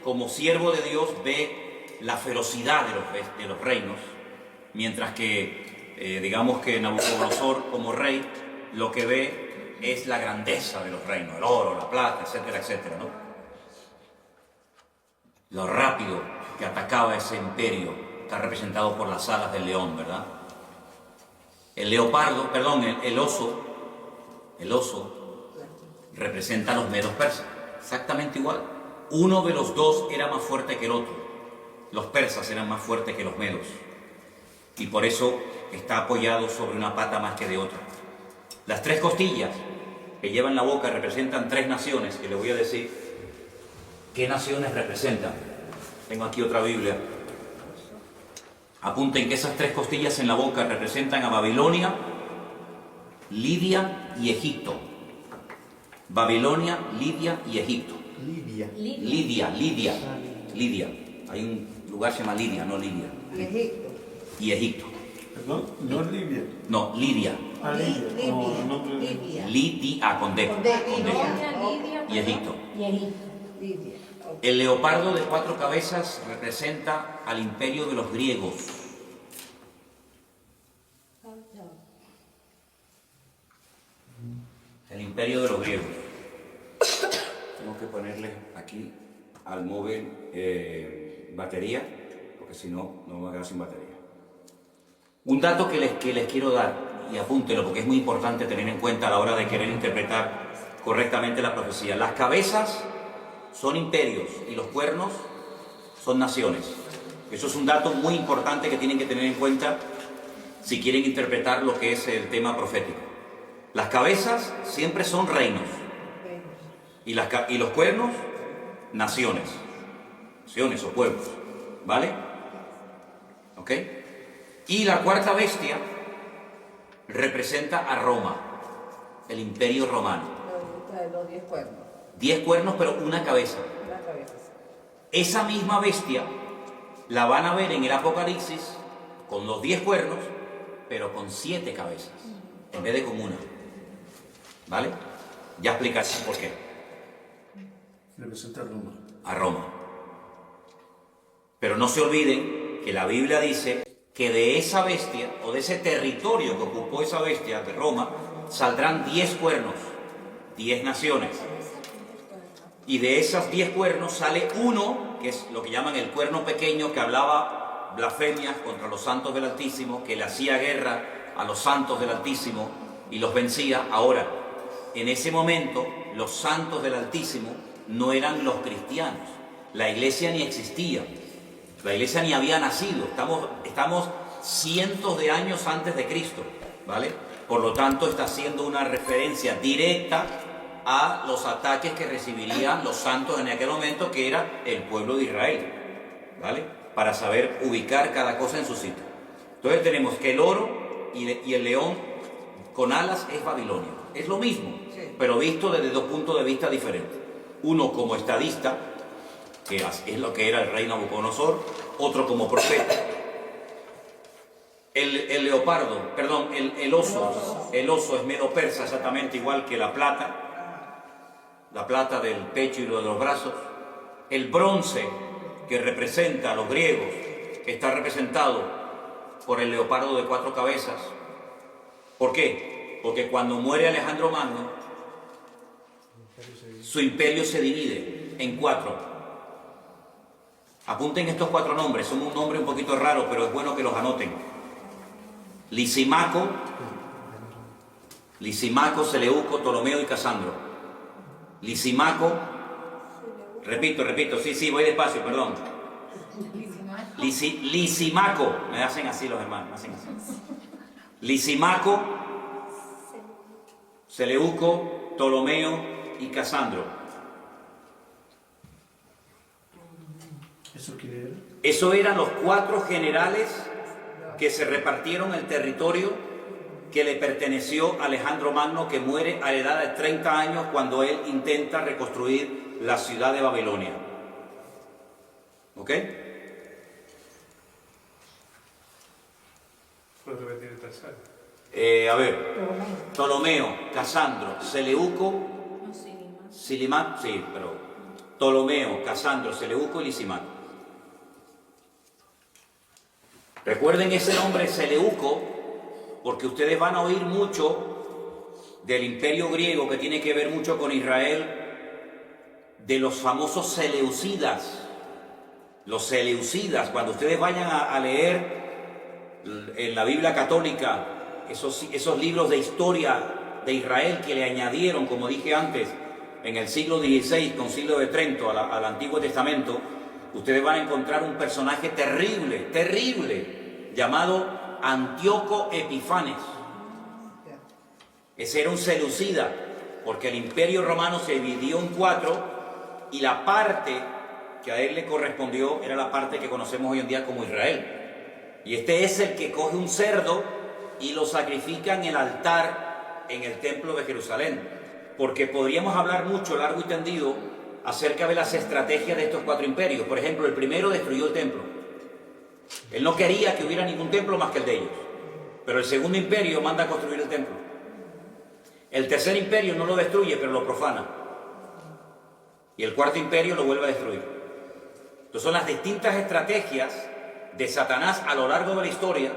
como siervo de Dios, ve la ferocidad de los reinos, mientras que, digamos que Nabucodonosor, como rey, lo que ve es la grandeza de los reinos, el oro, la plata, etcétera, etcétera, ¿no? Lo rápido que atacaba ese imperio está representado por las alas del león, ¿verdad? El oso representa a los medos persas, exactamente igual. Uno de los dos era más fuerte que el otro. Los persas eran más fuertes que los medos, y por eso está apoyado sobre una pata más que de otra. Las 3 costillas que lleva en la boca representan 3 naciones, que les voy a decir qué naciones representan. Tengo aquí otra Biblia. Apunten que esas 3 costillas en la boca representan a Babilonia, Lidia y Egipto. Babilonia, Lidia y Egipto. Lidia. Hay un lugar que se llama Lidia, no Lidia. Egipto. Y Egipto. Perdón, no es Libia. No, Lidia. Lidia, con D. Y Egipto. Lidia. El leopardo de 4 cabezas representa al imperio de los griegos. El imperio de los griegos. Tengo que ponerle aquí al móvil batería, porque si no, no me voy a quedar sin batería. Un dato que les quiero dar, y apúntelo porque es muy importante tener en cuenta a la hora de querer interpretar correctamente la profecía. Las cabezas son imperios y los cuernos son naciones. Eso es un dato muy importante que tienen que tener en cuenta si quieren interpretar lo que es el tema profético. Las cabezas siempre son reinos y los cuernos, naciones o pueblos, ¿vale? ¿Ok? Y la cuarta bestia representa a Roma, el imperio romano. Los 10 cuernos. 10 cuernos, pero una cabeza. Una cabeza. Esa misma bestia la van a ver en el Apocalipsis con los 10 cuernos, pero con 7 cabezas, en vez de con una. ¿Vale? Ya explicaré por qué. Representa a Roma. A Roma. Pero no se olviden que la Biblia dice que de esa bestia, o de ese territorio que ocupó esa bestia de Roma, saldrán 10 cuernos, 10 naciones. Y de esos 10 cuernos sale uno, que es lo que llaman el cuerno pequeño, que hablaba blasfemias contra los santos del Altísimo, que le hacía guerra a los santos del Altísimo y los vencía. Ahora, en ese momento, los santos del Altísimo no eran los cristianos. La iglesia ni existía. La iglesia ni había nacido. Estamos cientos de años antes de Cristo, ¿vale? Por lo tanto, está haciendo una referencia directa a los ataques que recibirían los santos en aquel momento, que era el pueblo de Israel, ¿vale? Para saber ubicar cada cosa en su sitio. Entonces tenemos que el oro y el león con alas es Babilonia. Es lo mismo, pero visto desde 2 puntos de vista diferentes. Uno como estadista, que es lo que era el rey Nabucodonosor, otro como profeta. El oso es medo-persa, exactamente igual que la plata del pecho y lo de los brazos. El bronce, que representa a los griegos, está representado por el leopardo de 4 cabezas. ¿Por qué? Porque cuando muere Alejandro Magno, su imperio se divide en 4. Apunten estos 4 nombres, son un nombre un poquito raro, pero es bueno que los anoten. Lisimaco, Seleuco, Ptolomeo y Casandro. Lisimaco, repito, sí, voy despacio, perdón. Lisimaco, me hacen así los hermanos, hacen así. Lisimaco, Seleuco, Ptolomeo y Casandro. ¿Eso qué era? Eso eran los 4 generales que se repartieron el territorio que le perteneció a Alejandro Magno, que muere a la edad de 30 años cuando él intenta reconstruir la ciudad de Babilonia. ¿Ok? ¿Puedes repetir el tercero? Ptolomeo, Casandro, Seleuco, Silimaco, Ptolomeo, Casandro, Seleuco y Lisimaco. Recuerden ese nombre Seleuco, porque ustedes van a oír mucho del imperio griego, que tiene que ver mucho con Israel, de los famosos seleucidas. Los seleucidas, cuando ustedes vayan a leer en la Biblia católica esos libros de historia de Israel que le añadieron, como dije antes, en el siglo XVI, Concilio de Trento, al Antiguo Testamento, ustedes van a encontrar un personaje terrible, llamado Antíoco Epifanes. Ese era un seleucida, porque el imperio romano se dividió en 4 y la parte que a él le correspondió era la parte que conocemos hoy en día como Israel. Y este es el que coge un cerdo y lo sacrifica en el altar en el templo de Jerusalén. Porque podríamos hablar mucho, largo y tendido, acerca de las estrategias de estos 4 imperios. Por ejemplo, el primero destruyó el templo. Él no quería que hubiera ningún templo más que el de ellos. Pero el segundo imperio manda a construir el templo. El tercer imperio no lo destruye, pero lo profana. Y el cuarto imperio lo vuelve a destruir. Entonces son las distintas estrategias de Satanás a lo largo de la historia,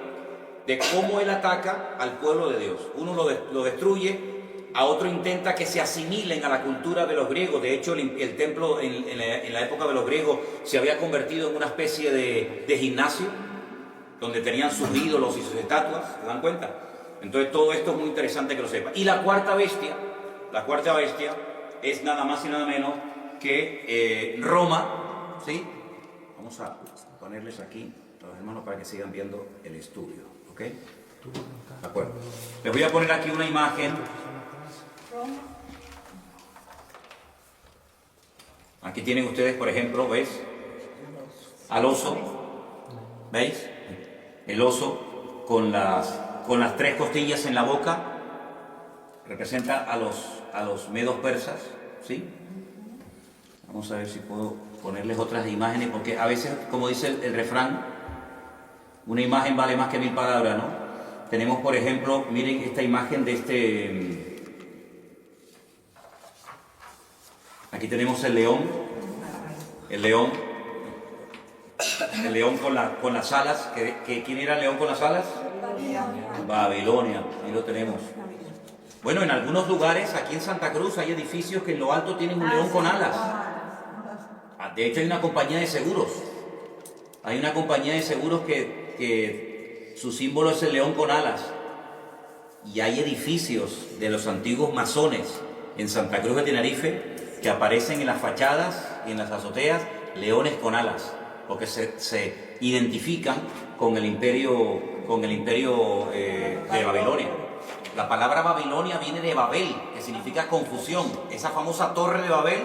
de cómo él ataca al pueblo de Dios. Uno lo destruye, a otro intenta que se asimilen a la cultura de los griegos. De hecho, el templo en la época de los griegos se había convertido en una especie de gimnasio, donde tenían sus ídolos y sus estatuas, ¿se dan cuenta? Entonces todo esto es muy interesante que lo sepan. Y la cuarta bestia es nada más y nada menos que Roma, ¿sí? Vamos a ponerles aquí, los hermanos, para que sigan viendo el estudio, ¿ok? De acuerdo. Les voy a poner aquí una imagen. Aquí tienen ustedes, por ejemplo, ¿ves? Al oso, ¿veis? El oso con las 3 costillas en la boca representa a los medos persas, ¿sí? Vamos a ver si puedo ponerles otras imágenes, porque a veces, como dice el refrán, una imagen vale más que 1000 palabras, ¿no? Tenemos, por ejemplo, miren esta imagen de aquí tenemos el león con las alas. ¿Quién era el león con las alas? Babilonia, ahí lo tenemos. Bueno, en algunos lugares, aquí en Santa Cruz, hay edificios que en lo alto tienen un león con alas. De hecho, hay una compañía de seguros. Hay una compañía de seguros que su símbolo es el león con alas. Y hay edificios de los antiguos masones en Santa Cruz de Tenerife que aparecen en las fachadas y en las azoteas leones con alas, porque se identifican con el imperio de Babilonia. La palabra Babilonia viene de Babel, que significa confusión. Esa famosa torre de Babel,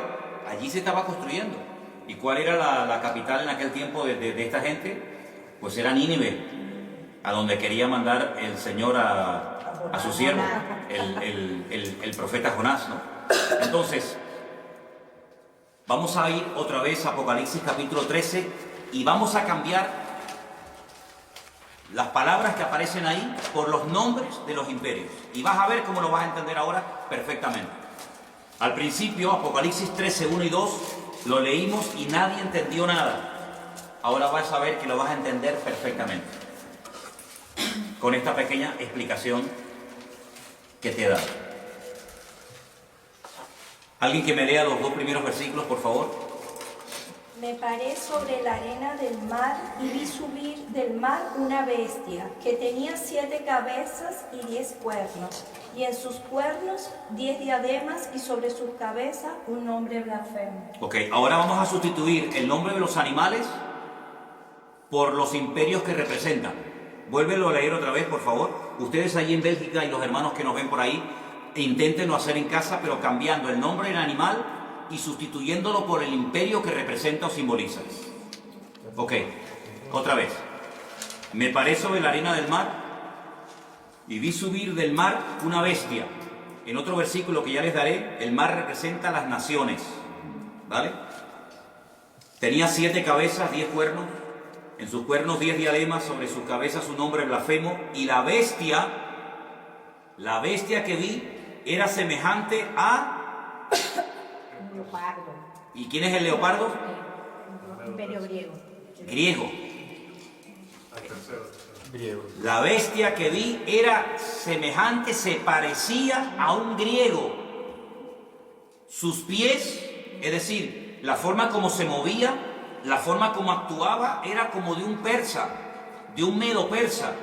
allí se estaba construyendo. ¿Y cuál era la capital en aquel tiempo de esta gente? Pues era Nínive, a donde quería mandar el Señor a su siervo, el profeta Jonás, ¿no? Entonces, vamos a ir otra vez a Apocalipsis capítulo 13 y vamos a cambiar las palabras que aparecen ahí por los nombres de los imperios. Y vas a ver cómo lo vas a entender ahora perfectamente. Al principio, Apocalipsis 13, 1 y 2, lo leímos y nadie entendió nada. Ahora vas a ver que lo vas a entender perfectamente con esta pequeña explicación que te he dado. ¿Alguien que me lea los 2 primeros versículos, por favor? Me paré sobre la arena del mar y vi subir del mar una bestia que tenía 7 cabezas y 10 cuernos, y en sus cuernos 10 diademas y sobre sus cabezas un nombre blasfemo. Ok, ahora vamos a sustituir el nombre de los animales por los imperios que representan. Vuélvelo a leer otra vez, por favor. Ustedes allí en Bélgica y los hermanos que nos ven por ahí, inténtenlo hacer en casa, pero cambiando el nombre del animal y sustituyéndolo por el imperio que representa o simboliza. Ok, otra vez. Me paré sobre la arena del mar y vi subir del mar una bestia. En otro versículo que ya les daré, el mar representa las naciones, ¿vale? Tenía 7 cabezas, 10 cuernos, en sus cuernos 10 diademas, sobre sus cabezas un nombre blasfemo, y la bestia que vi era semejante a... Un leopardo. ¿Y quién es el leopardo? Imperio griego. Griego. Griego. La bestia que vi era semejante, se parecía a un griego. Sus pies, es decir, la forma como se movía, la forma como actuaba, era como de un persa, de un medo persa.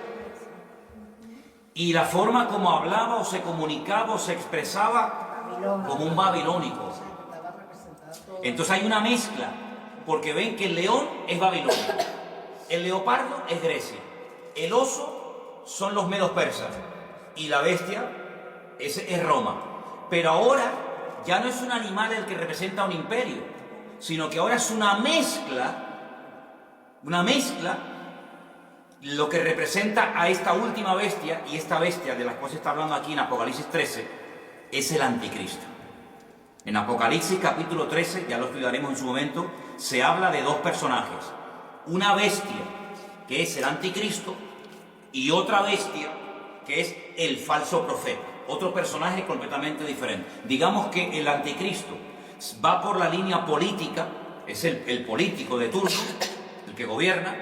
Y la forma como hablaba o se comunicaba o se expresaba como un babilónico. Entonces hay una mezcla, porque ven que el león es Babilonia, el leopardo es Grecia, el oso son los medos persas y la bestia es Roma. Pero ahora ya no es un animal el que representa un imperio, sino que ahora es una mezcla, lo que representa a esta última bestia, y esta bestia de la cual se está hablando aquí en Apocalipsis 13 es el anticristo. En Apocalipsis capítulo 13, ya lo estudiaremos en su momento, se habla de 2 personajes. Una bestia, que es el anticristo, y otra bestia, que es el falso profeta. Otro personaje completamente diferente. Digamos que el anticristo va por la línea política, es el político de turno, el que gobierna,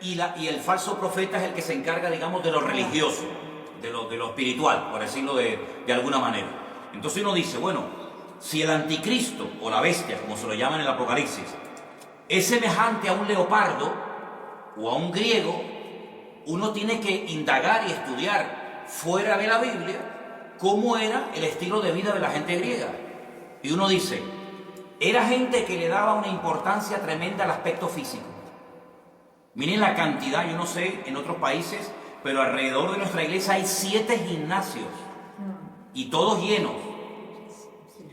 y el falso profeta es el que se encarga, digamos, de lo religioso, de lo espiritual, por decirlo de alguna manera. Entonces uno dice, bueno, si el anticristo, o la bestia, como se lo llama en el Apocalipsis, es semejante a un leopardo o a un griego, uno tiene que indagar y estudiar fuera de la Biblia cómo era el estilo de vida de la gente griega. Y uno dice, era gente que le daba una importancia tremenda al aspecto físico. Miren la cantidad, yo no sé en otros países, pero alrededor de nuestra iglesia hay 7 gimnasios y todos llenos.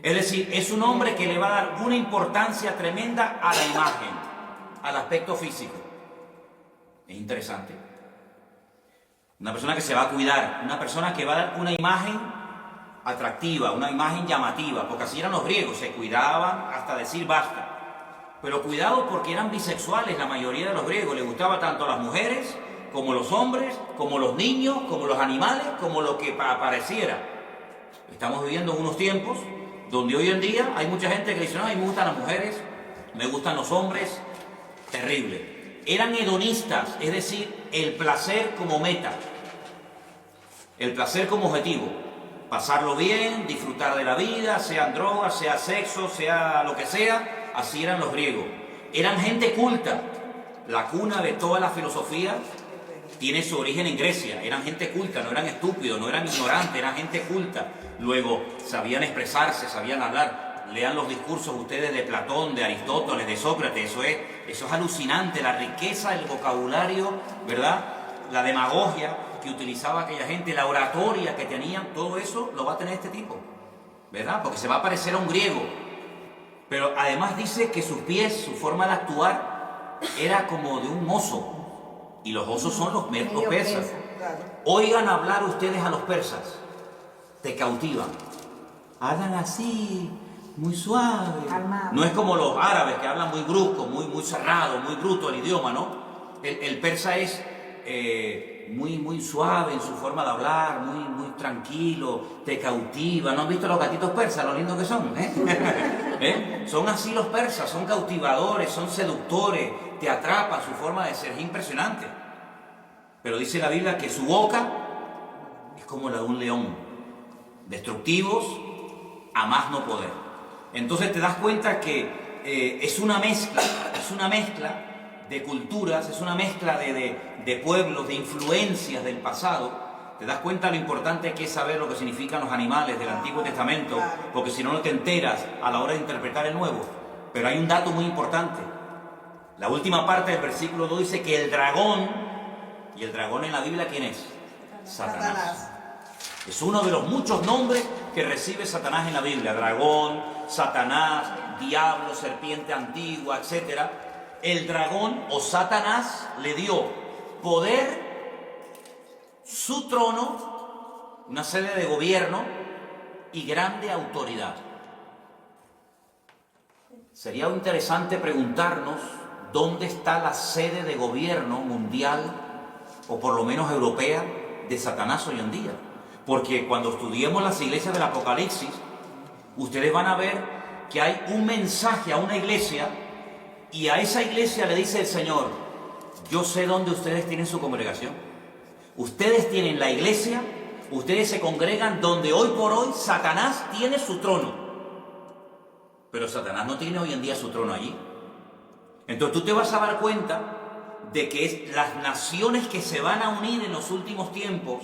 Es decir, es un hombre que le va a dar una importancia tremenda a la imagen, al aspecto físico. Es interesante. Una persona que se va a cuidar, una persona que va a dar una imagen atractiva, una imagen llamativa, porque así eran los griegos, se cuidaban hasta decir basta. Pero cuidado, porque eran bisexuales la mayoría de los griegos. Les gustaba tanto a las mujeres, como los hombres, como los niños, como los animales, como lo que apareciera. Estamos viviendo unos tiempos donde hoy en día hay mucha gente que dice, no, a mí me gustan las mujeres, me gustan los hombres. Terrible. Eran hedonistas, es decir, el placer como meta, el placer como objetivo. Pasarlo bien, disfrutar de la vida, sean drogas, sea sexo, sea lo que sea. Así eran los griegos. Eran gente culta. La cuna de toda la filosofía tiene su origen en Grecia. Eran gente culta, no eran estúpidos, no eran ignorantes, eran gente culta. Luego sabían expresarse, sabían hablar. Lean los discursos ustedes de Platón, de Aristóteles, de Sócrates. Eso es alucinante, la riqueza del vocabulario, ¿verdad? La demagogia que utilizaba aquella gente, la oratoria que tenían, todo eso lo va a tener este tipo, ¿verdad? Porque se va a parecer a un griego. Pero además dice que sus pies, su forma de actuar, era como de un oso. Y los osos son los persas. Oigan hablar ustedes a los persas, te cautivan. Hablan así, muy suave. Calmado. No es como los árabes que hablan muy brusco, muy cerrado, muy bruto el idioma, ¿no? El persa es muy suave en su forma de hablar, muy tranquilo, te cautiva. ¿No han visto los gatitos persas, lo lindos que son? Son así los persas, son cautivadores, son seductores, te atrapan, su forma de ser es impresionante. Pero dice la Biblia que su boca es como la de un león, destructivos a más no poder. Entonces te das cuenta que es una mezcla de culturas, es una mezcla de pueblos, de influencias del pasado. Te das cuenta lo importante que es saber lo que significan los animales del Antiguo Testamento, porque si no, no te enteras a la hora de interpretar el Nuevo. Pero hay un dato muy importante. La última parte del versículo 2 dice que el dragón, y el dragón en la Biblia, ¿quién es? Satanás. Es uno de los muchos nombres que recibe Satanás en la Biblia. Dragón, Satanás, diablo, serpiente antigua, etc. El dragón o Satanás le dio poder, su trono, una sede de gobierno y grande autoridad. Sería interesante preguntarnos dónde está la sede de gobierno mundial, o por lo menos europea, de Satanás hoy en día. Porque cuando estudiemos las iglesias del Apocalipsis, ustedes van a ver que hay un mensaje a una iglesia, y a esa iglesia le dice el Señor: yo sé dónde ustedes tienen su congregación. Ustedes tienen la iglesia, ustedes se congregan donde hoy por hoy Satanás tiene su trono. Pero Satanás no tiene hoy en día su trono allí. Entonces tú te vas a dar cuenta de que las naciones que se van a unir en los últimos tiempos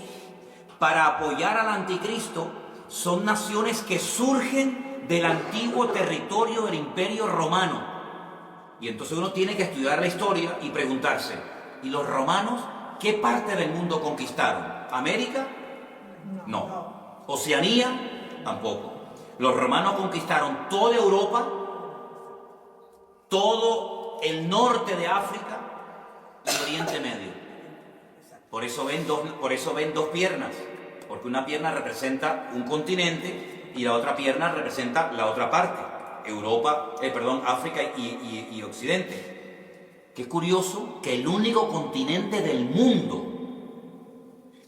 para apoyar al anticristo son naciones que surgen del antiguo territorio del Imperio Romano. Y entonces uno tiene que estudiar la historia y preguntarse: ¿y los romanos qué parte del mundo conquistaron? ¿América? No. ¿Oceanía? Tampoco. Los romanos conquistaron toda Europa, todo el norte de África y Oriente Medio. Por eso ven dos piernas, porque una pierna representa un continente y la otra pierna representa la otra parte, África y Occidente. Qué curioso que el único continente del mundo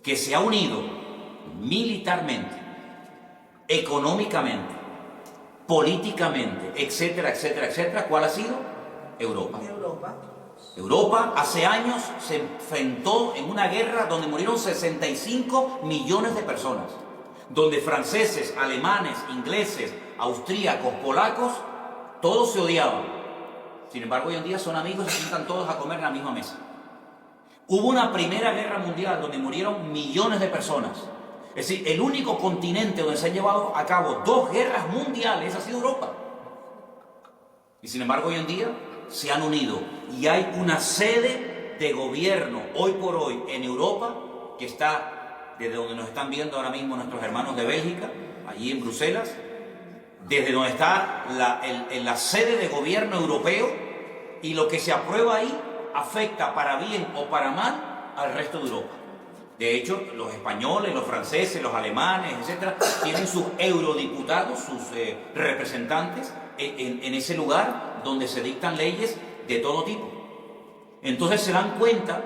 que se ha unido militarmente, económicamente, políticamente, etcétera, etcétera, etcétera, ¿cuál ha sido? Europa. Europa hace años se enfrentó en una guerra donde murieron 65 millones de personas, donde franceses, alemanes, ingleses, austríacos, polacos, todos se odiaban. Sin embargo, hoy en día son amigos y se sientan todos a comer en la misma mesa. Hubo una primera guerra mundial donde murieron millones de personas. Es decir, el único continente donde se han llevado a cabo dos guerras mundiales ha sido Europa. Y sin embargo, hoy en día se han unido y hay una sede de gobierno hoy por hoy en Europa, que está desde donde nos están viendo ahora mismo nuestros hermanos de Bélgica, allí en Bruselas, desde donde está la sede de gobierno europeo, y lo que se aprueba ahí afecta para bien o para mal al resto de Europa. De hecho, los españoles, los franceses, los alemanes, etcétera, tienen sus eurodiputados, sus representantes en ese lugar donde se dictan leyes de todo tipo. Entonces se dan cuenta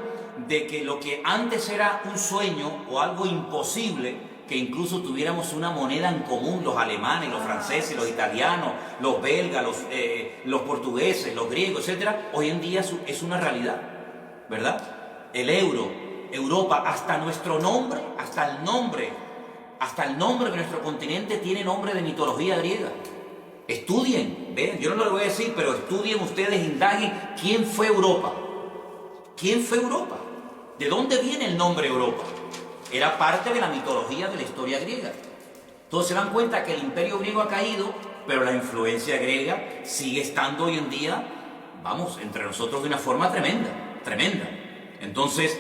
de que lo que antes era un sueño o algo imposible, que incluso tuviéramos una moneda en común, los alemanes, los franceses, los italianos, los belgas, los portugueses, los griegos, etc., hoy en día es una realidad, ¿verdad? El euro, Europa, hasta nuestro nombre, hasta el nombre de nuestro continente tiene nombre de mitología griega. Estudien, ¿ven? Yo no lo voy a decir, pero estudien ustedes, indaguen quién fue Europa. ¿Quién fue Europa? ¿De dónde viene el nombre Europa? Era parte de la mitología de la historia griega. Entonces se dan cuenta que el imperio griego ha caído, pero la influencia griega sigue estando hoy en día, vamos, entre nosotros de una forma tremenda, tremenda. Entonces,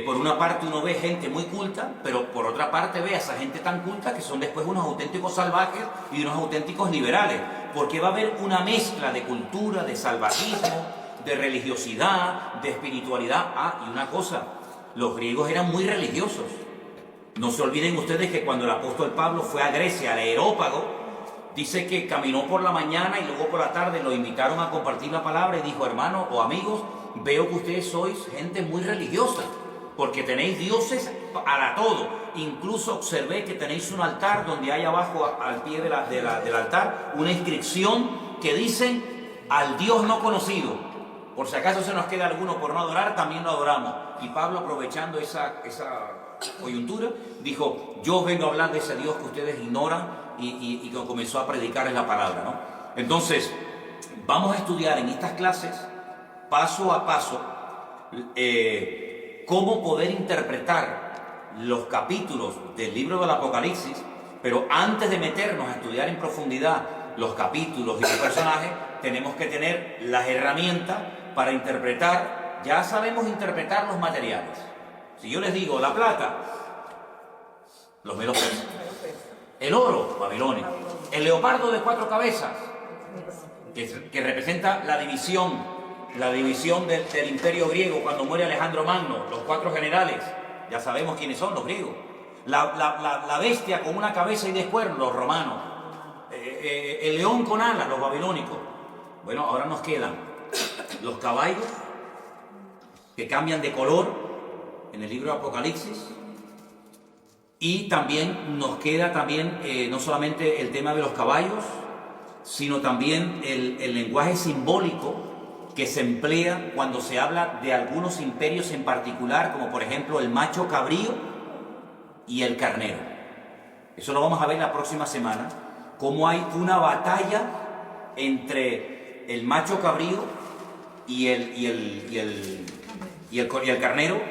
por una parte uno ve gente muy culta, pero por otra parte ve a esa gente tan culta que son después unos auténticos salvajes y unos auténticos liberales, porque va a haber una mezcla de cultura, de salvajismo, de religiosidad, de espiritualidad. Y una cosa, los griegos eran muy religiosos. No se olviden ustedes que cuando el apóstol Pablo fue a Grecia, al Areópago, dice que caminó por la mañana y luego por la tarde lo invitaron a compartir la palabra y dijo: hermanos o amigos, veo que ustedes sois gente muy religiosa, porque tenéis dioses para todo. Incluso observé que tenéis un altar donde hay abajo, al pie del altar, una inscripción que dice: al Dios no conocido. Por si acaso se nos queda alguno por no adorar, también lo adoramos. Y Pablo, aprovechando esa coyuntura, dijo: yo vengo a hablar de ese Dios que ustedes ignoran, y comenzó a predicarles la palabra, ¿no? Entonces, vamos a estudiar en estas clases, paso a paso, cómo poder interpretar los capítulos del libro del Apocalipsis, pero antes de meternos a estudiar en profundidad los capítulos y los personajes, tenemos que tener las herramientas para interpretar. Ya sabemos interpretar los materiales. Si yo les digo la plata, los medos persas; el oro, Babilonia; el leopardo de 4 cabezas, que representa la división del imperio griego cuando muere Alejandro Magno, los 4 generales, ya sabemos quiénes son, los griegos; la bestia con una cabeza y 10 cuernos, los romanos; el león con alas, los babilónicos. Bueno, ahora nos quedan los caballos, que cambian de color en el libro de Apocalipsis, y también nos queda no solamente el tema de los caballos, sino también el lenguaje simbólico que se emplea cuando se habla de algunos imperios en particular, como por ejemplo el macho cabrío y el carnero. Eso lo vamos a ver la próxima semana, cómo hay una batalla entre el macho cabrío y el carnero,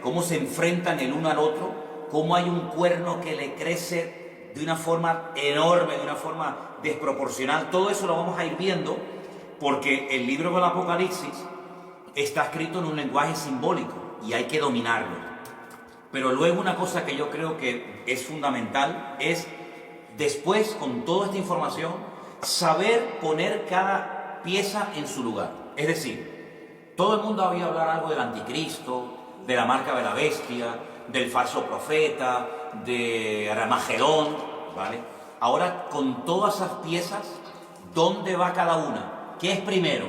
cómo se enfrentan el uno al otro, cómo hay un cuerno que le crece de una forma enorme, de una forma desproporcional. Todo eso lo vamos a ir viendo, porque el libro del Apocalipsis está escrito en un lenguaje simbólico y hay que dominarlo. Pero luego una cosa que yo creo que es fundamental es, después, con toda esta información, saber poner cada pieza en su lugar. Es decir, todo el mundo ha oído hablar algo del anticristo, de la marca de la bestia, del falso profeta, de Armagedón, ¿vale? Ahora, con todas esas piezas, ¿dónde va cada una? ¿Qué es primero?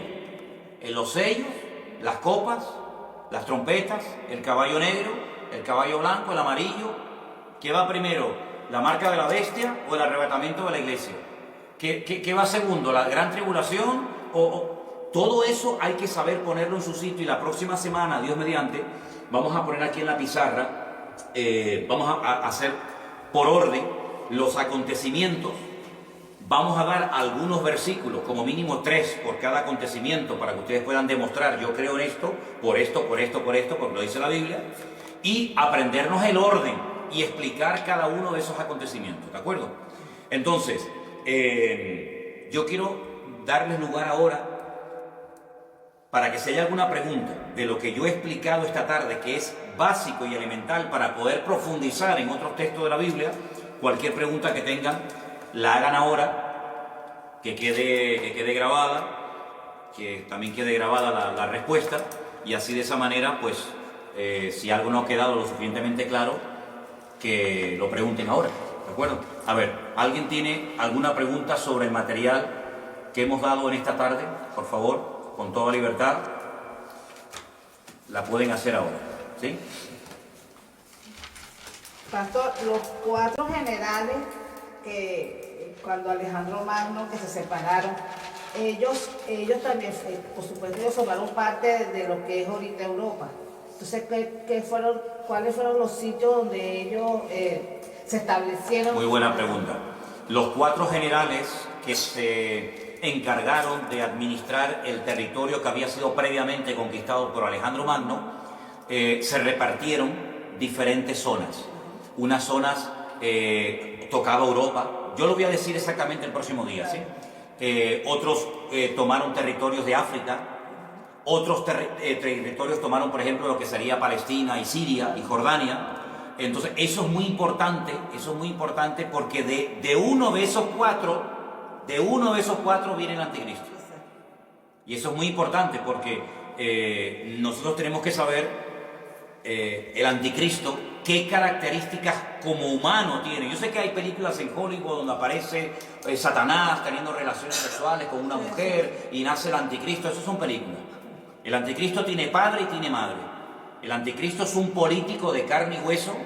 ¿Los sellos, las copas, las trompetas, el caballo negro, el caballo blanco, el amarillo? ¿Qué va primero? ¿La marca de la bestia o el arrebatamiento de la iglesia? ¿Qué va segundo? ¿La gran tribulación? Todo eso hay que saber ponerlo en su sitio, y la próxima semana, Dios mediante, vamos a poner aquí en la pizarra, vamos a hacer por orden los acontecimientos. Vamos a dar algunos versículos, como mínimo 3 por cada acontecimiento, para que ustedes puedan demostrar: yo creo en esto, por esto, porque lo dice la Biblia, y aprendernos el orden y explicar cada uno de esos acontecimientos, ¿de acuerdo? Entonces, yo quiero darles lugar ahora para que, si hay alguna pregunta de lo que yo he explicado esta tarde, que es básico y elemental para poder profundizar en otros textos de la Biblia, cualquier pregunta que tengan, la hagan ahora, que quede grabada, que también quede grabada la respuesta, y así, de esa manera, pues, si algo no ha quedado lo suficientemente claro, que lo pregunten ahora, ¿de acuerdo? A ver, ¿alguien tiene alguna pregunta sobre el material que hemos dado en esta tarde, por favor, con toda libertad, la pueden hacer ahora, ¿sí? Pastor, los 4 generales que cuando Alejandro Magno, que se separaron, ellos también, por supuesto, ellos formaron parte de lo que es ahorita Europa. Entonces, ¿cuáles fueron los sitios donde ellos se establecieron? Muy buena pregunta. Los 4 generales que se encargaron de administrar el territorio que había sido previamente conquistado por Alejandro Magno, se repartieron diferentes zonas. Unas zonas tocaba Europa, yo lo voy a decir exactamente el próximo día, ¿sí? Otros tomaron territorios de África, otros territorios tomaron, por ejemplo, lo que sería Palestina y Siria y Jordania. Entonces, eso es muy importante porque de uno de esos cuatro viene el anticristo. Y eso es muy importante porque nosotros tenemos que saber el anticristo, qué características como humano tiene. Yo sé que hay películas en Hollywood donde aparece Satanás teniendo relaciones sexuales con una mujer y nace el anticristo. Esas son películas. El anticristo tiene padre y tiene madre. El anticristo es un político de carne y hueso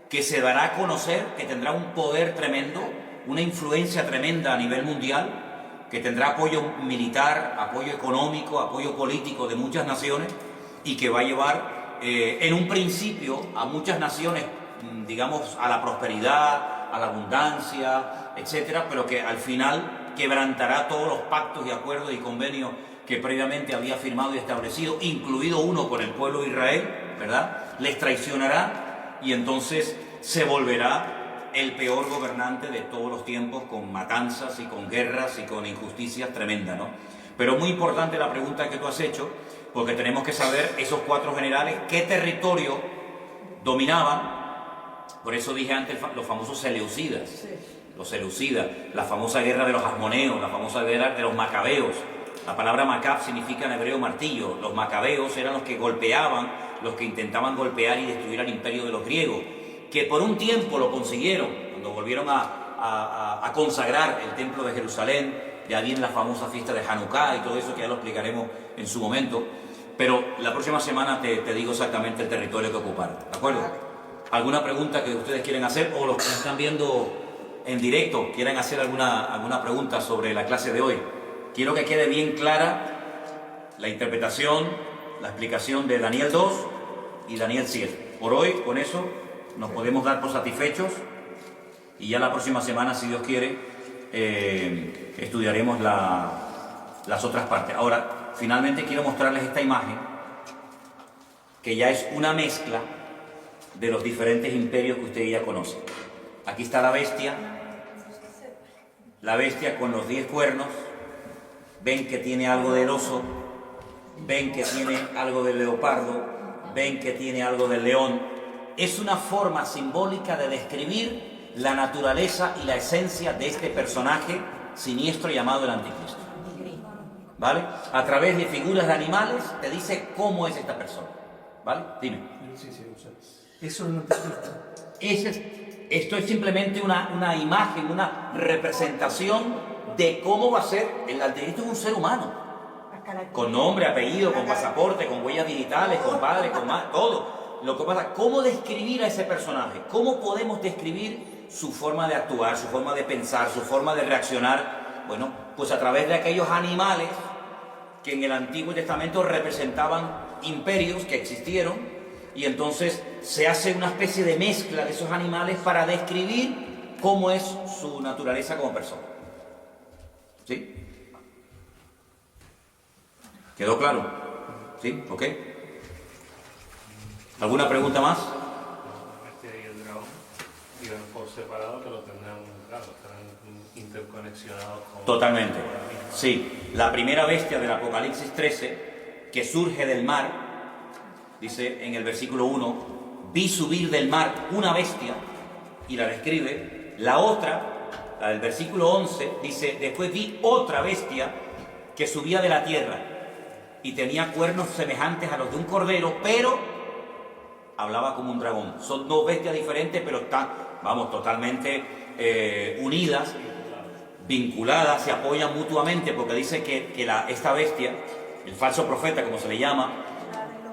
que se dará a conocer, que tendrá un poder tremendo, una influencia tremenda a nivel mundial, que tendrá apoyo militar, apoyo económico, apoyo político de muchas naciones y que va a llevar en un principio a muchas naciones, digamos, a la prosperidad, a la abundancia, etcétera, pero que al final quebrantará todos los pactos y acuerdos y convenios que previamente había firmado y establecido, incluido uno con el pueblo de Israel, ¿verdad? Les traicionará y entonces se volverá el peor gobernante de todos los tiempos, con matanzas y con guerras y con injusticias tremendas, ¿no? Pero muy importante la pregunta que tú has hecho, porque tenemos que saber esos 4 generales qué territorio dominaban. Por eso dije antes los famosos seleucidas, sí. Los seleucidas, la famosa guerra de los asmoneos, la famosa guerra de los macabeos. La palabra macab significa en hebreo martillo. Los macabeos eran los que golpeaban, los que intentaban golpear y destruir al imperio de los griegos, que por un tiempo lo consiguieron, cuando volvieron a consagrar el templo de Jerusalén. Ya viene la famosa fiesta de Hanukkah y todo eso, que ya lo explicaremos en su momento. Pero la próxima semana te digo exactamente el territorio que ocuparon, ¿de acuerdo? ¿Alguna pregunta que ustedes quieren hacer? O los que están viendo en directo quieren hacer alguna pregunta sobre la clase de hoy. Quiero que quede bien clara la interpretación, la explicación de Daniel 2 y Daniel 7. Por hoy, con eso, nos podemos dar por satisfechos y ya la próxima semana, si Dios quiere, estudiaremos las otras partes. Ahora, finalmente quiero mostrarles esta imagen, que ya es una mezcla de los diferentes imperios que ustedes ya conocen. Aquí está la bestia con los 10 cuernos. Ven que tiene algo del oso, ven que tiene algo del leopardo, ven que tiene algo del león. Es una forma simbólica de describir la naturaleza y la esencia de este personaje siniestro llamado el anticristo. ¿Vale? A través de figuras de animales te dice cómo es esta persona. ¿Vale? Dime. Eso es lo que... Esto es simplemente una imagen, una representación de cómo va a ser. El anticristo es un ser humano, con nombre, apellido, con pasaporte, con huellas digitales, con padre, con madre, todo. Lo que pasa, ¿cómo describir a ese personaje? ¿Cómo podemos describir su forma de actuar, su forma de pensar, su forma de reaccionar? Bueno, pues a través de aquellos animales que en el Antiguo Testamento representaban imperios que existieron, y entonces se hace una especie de mezcla de esos animales para describir cómo es su naturaleza como persona. ¿Sí? ¿Quedó claro? ¿Sí? ¿Ok? ¿Alguna pregunta más? La bestia y el dragón viven por separado, pero tendrán, claro, estarán interconexionados con... Totalmente. Sí. La primera bestia del Apocalipsis 13, que surge del mar, dice en el versículo 1, vi subir del mar una bestia, y la describe. La otra, la del versículo 11, dice, después vi otra bestia que subía de la tierra y tenía cuernos semejantes a los de un cordero, pero hablaba como un dragón. Son 2 bestias diferentes, pero están, vamos, totalmente unidas vinculadas, se apoyan mutuamente, porque dice que esta bestia, el falso profeta, como se le llama,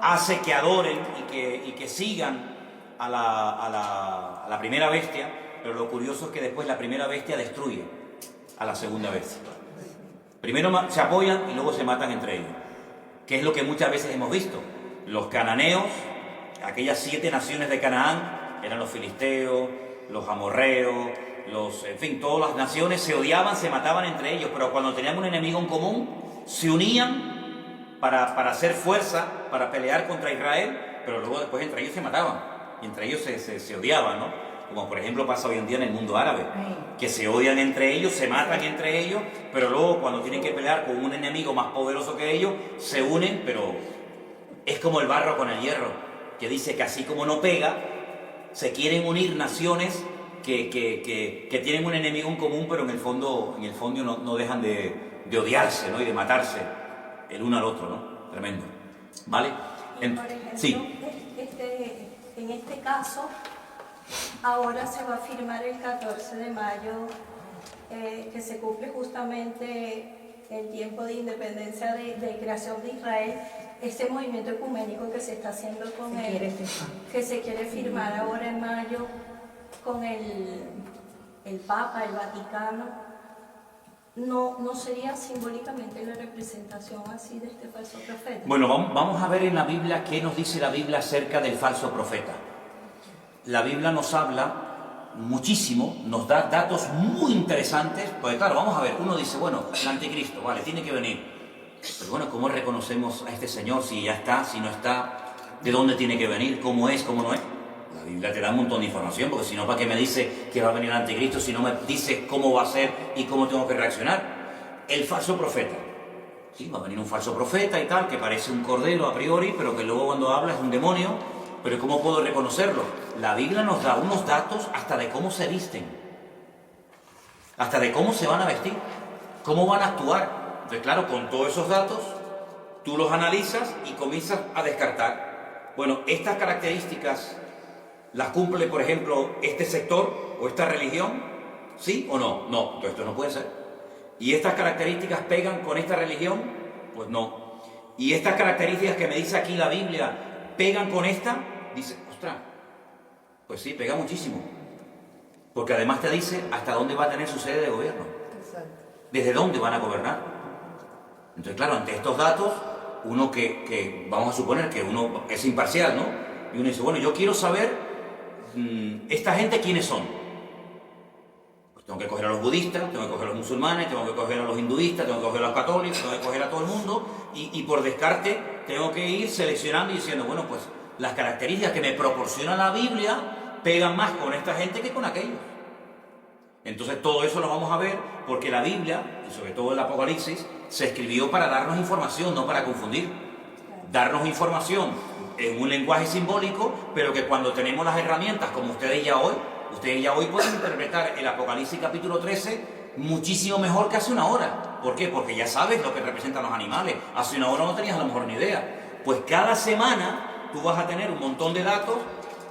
hace que adoren y que sigan a la primera bestia, pero lo curioso es que después la primera bestia destruye a la segunda bestia. Primero se apoyan y luego se matan entre ellos, que es lo que muchas veces hemos visto. Los cananeos, aquellas 7 naciones de Canaán, eran los filisteos, los amorreos, en fin, todas las naciones se odiaban, se mataban entre ellos, pero cuando tenían un enemigo en común, se unían para hacer fuerza, para pelear contra Israel, pero luego después entre ellos se mataban, y entre ellos se odiaban, ¿no? Como por ejemplo pasa hoy en día en el mundo árabe, que se odian entre ellos, se matan entre ellos, pero luego cuando tienen que pelear con un enemigo más poderoso que ellos, se unen, pero es como el barro con el hierro, que dice que así como no pega, se quieren unir naciones que tienen un enemigo en común, pero en el fondo no dejan de odiarse, ¿no? Y de matarse el uno al otro, ¿no? Tremendo. ¿Vale? Por ejemplo, sí. En este caso, ahora se va a firmar el 14 de mayo, que se cumple justamente el tiempo de independencia de creación de Israel, este movimiento ecuménico que se está haciendo con que se quiere firmar ahora en mayo con el Papa, el Vaticano. ¿No sería simbólicamente la representación así de este falso profeta? Bueno, vamos a ver en la Biblia qué nos dice la Biblia acerca del falso profeta. La Biblia nos habla muchísimo, nos da datos muy interesantes, porque claro, vamos a ver, uno dice, bueno, el anticristo, vale, tiene que venir. Pero bueno, ¿cómo reconocemos a este señor? Si ya está, si no está, ¿de dónde tiene que venir? ¿Cómo es? ¿Cómo no es? La Biblia te da un montón de información, porque si no, ¿para qué me dice que va a venir el anticristo si no me dice cómo va a ser y cómo tengo que reaccionar? El falso profeta. Sí, va a venir un falso profeta y tal, que parece un cordero a priori, pero que luego cuando habla es un demonio. Pero ¿cómo puedo reconocerlo? La Biblia nos da unos datos hasta de cómo se visten, hasta de cómo se van a vestir, cómo van a actuar. Entonces, claro, con todos esos datos, tú los analizas y comienzas a descartar. Bueno, estas características las cumple, por ejemplo, este sector o esta religión, ¿sí o no? No, entonces esto no puede ser. ¿Y estas características pegan con esta religión? Pues no. ¿Y estas características que me dice aquí la Biblia pegan con esta? Dice, ostras, pues sí, pega muchísimo. Porque además te dice hasta dónde va a tener su sede de gobierno. Desde dónde van a gobernar. Entonces, claro, ante estos datos, uno que vamos a suponer que uno es imparcial, ¿no? Y uno dice, bueno, yo quiero saber, ¿esta gente quiénes son? Pues tengo que coger a los budistas, tengo que coger a los musulmanes, tengo que coger a los hinduistas, tengo que coger a los católicos, tengo que coger a todo el mundo, y por descarte tengo que ir seleccionando y diciendo, bueno, pues las características que me proporciona la Biblia pegan más con esta gente que con aquellos. Entonces todo eso lo vamos a ver porque la Biblia, y sobre todo el Apocalipsis, se escribió para darnos información, no para confundir. Darnos información en un lenguaje simbólico, pero que cuando tenemos las herramientas, como ustedes ya hoy pueden interpretar el Apocalipsis capítulo 13 muchísimo mejor que hace una hora. ¿Por qué? Porque ya sabes lo que representan los animales. Hace una hora no tenías a lo mejor ni idea. Pues cada semana tú vas a tener un montón de datos,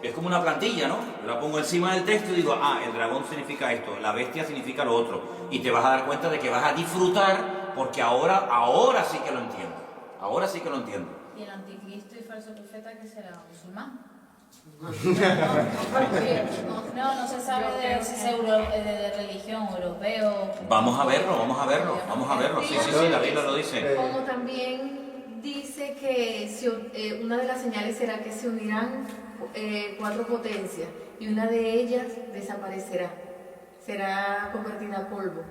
es como una plantilla, ¿no? Yo la pongo encima del texto y digo, el dragón significa esto, la bestia significa lo otro. Y te vas a dar cuenta de que vas a disfrutar, porque ahora sí que lo entiendo. Ahora sí que lo entiendo. ¿Y el anticristo y falso profeta qué será? ¿Musulmán? No se sabe si es de religión, europeo. Vamos a verlo. Sí, la Biblia lo dice. Como también dice que una de las señales será que se unirán 4 potencias y una de ellas desaparecerá, será convertida a polvo.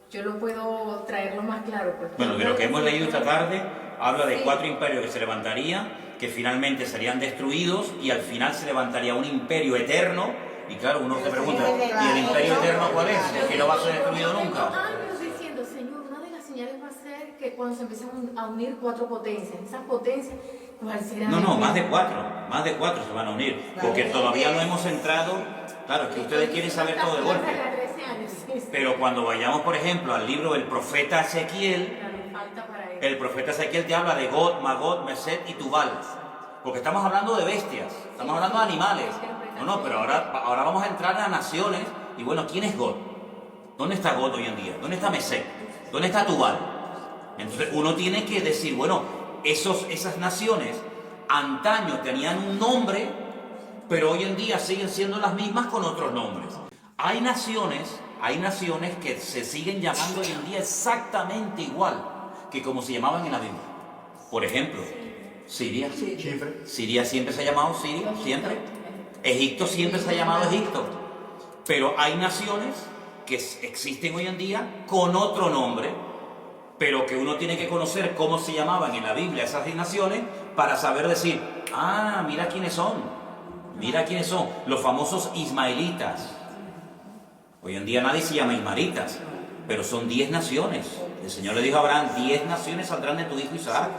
Yo lo puedo traerlo más claro. Pues. Bueno, de lo que hemos leído esta tarde, habla de 4 imperios que se levantarían, que finalmente serían destruidos y al final se levantaría un imperio eterno. Y claro, uno se pregunta, ¿y el imperio eterno cuál es? ¿Es que no va a ser destruido nunca? Años diciendo, Señor, una de las señales va a ser que cuando se empiezan a unir 4 potencias, esas potencias, ¿cuál será? No, más de 4 se van a unir, porque todavía no hemos entrado. Claro, es que ustedes quieren saber todo de golpe. Pero cuando vayamos, por ejemplo, al libro del profeta Ezequiel, el profeta Ezequiel te habla de God, Magog, Meset y Tubal. Porque estamos hablando de bestias, estamos hablando de animales. No, pero ahora vamos a entrar a naciones. Y bueno, ¿quién es God? ¿Dónde está God hoy en día? ¿Dónde está Mesec? ¿Dónde está Tubal? Entonces uno tiene que decir, bueno, esas naciones antaño tenían un nombre, pero hoy en día siguen siendo las mismas con otros nombres. Hay naciones que se siguen llamando hoy en día exactamente igual que como se llamaban en la Biblia. Por ejemplo, Siria. Siria siempre se ha llamado Siria, siempre. Egipto siempre se ha llamado Egipto. Pero hay naciones que existen hoy en día con otro nombre, pero que uno tiene que conocer cómo se llamaban en la Biblia esas naciones para saber decir, ah, mira quiénes son, los famosos ismaelitas. Hoy en día nadie se llama ismaelitas, pero son 10 naciones. El Señor le dijo a Abraham, 10 naciones saldrán de tu hijo Isaac,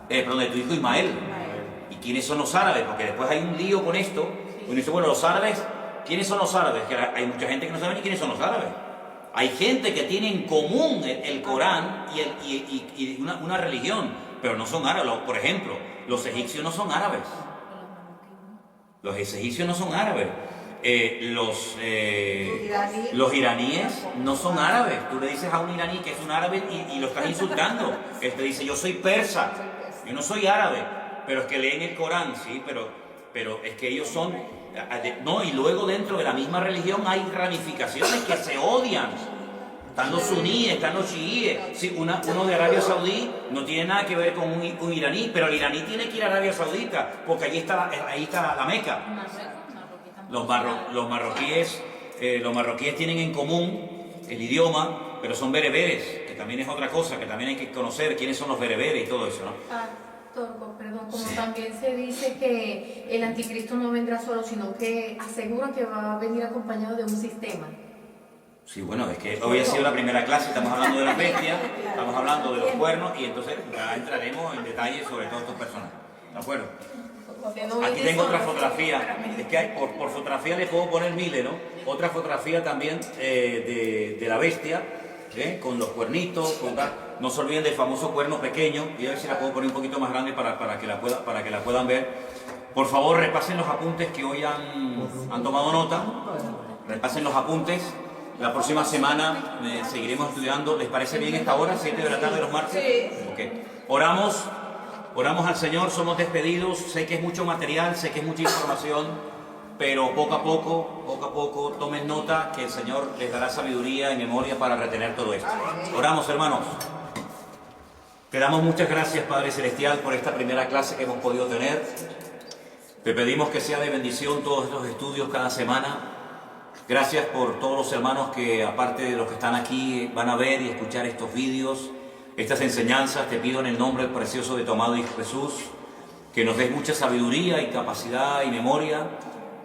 de tu hijo Ismael. ¿Y quiénes son los árabes? Porque después hay un lío con esto. Uno dice, bueno, los árabes, ¿quiénes son los árabes? Que hay mucha gente que no sabe ni quiénes son los árabes. Hay gente que tiene en común el Corán y una religión, pero no son árabes. Por ejemplo, los egipcios no son árabes. Los egipcios no son árabes. Los iraníes no son árabes. Tú le dices a un iraní que es un árabe y lo estás insultando. Él te dice, yo soy persa, yo no soy árabe. Pero es que leen el Corán, sí, pero es que ellos son... No, y luego dentro de la misma religión hay ramificaciones que se odian. Están los suníes, están los chiíes. Sí, uno de Arabia Saudí no tiene nada que ver con un iraní, pero el iraní tiene que ir a Arabia Saudita, porque ahí está la Meca. Los marroquíes tienen en común el idioma, pero son bereberes, que también es otra cosa, que también hay que conocer quiénes son los bereberes y todo eso, ¿no? Perdón, como también se dice que el anticristo no vendrá solo, sino que aseguran que va a venir acompañado de un sistema. Sí, bueno, es que hoy ha sido la primera clase, estamos hablando de las bestias, estamos hablando de los cuernos y entonces ya entraremos en detalle sobre todos estos personajes. ¿De acuerdo? Aquí tengo otra fotografía, es que por fotografía le puedo poner miles, ¿no? Otra fotografía también de la bestia, con los cuernitos, no se olviden del famoso cuerno pequeño, y a ver si la puedo poner un poquito más grande para que la puedan ver. Por favor, repasen los apuntes que hoy han tomado nota, repasen los apuntes. La próxima semana seguiremos estudiando. ¿Les parece bien esta hora, 7 de la tarde los martes? Sí. Okay. Oramos al Señor, somos despedidos. Sé que es mucho material, sé que es mucha información, pero poco a poco tomen nota que el Señor les dará sabiduría y memoria para retener todo esto. Oramos, hermanos. Te damos muchas gracias, Padre Celestial, por esta primera clase que hemos podido tener. Te pedimos que sea de bendición todos estos estudios cada semana. Gracias por todos los hermanos que, aparte de los que están aquí, van a ver y escuchar estos vídeos, estas enseñanzas. Te pido en el nombre precioso de tu amado Hijo Jesús, que nos des mucha sabiduría y capacidad y memoria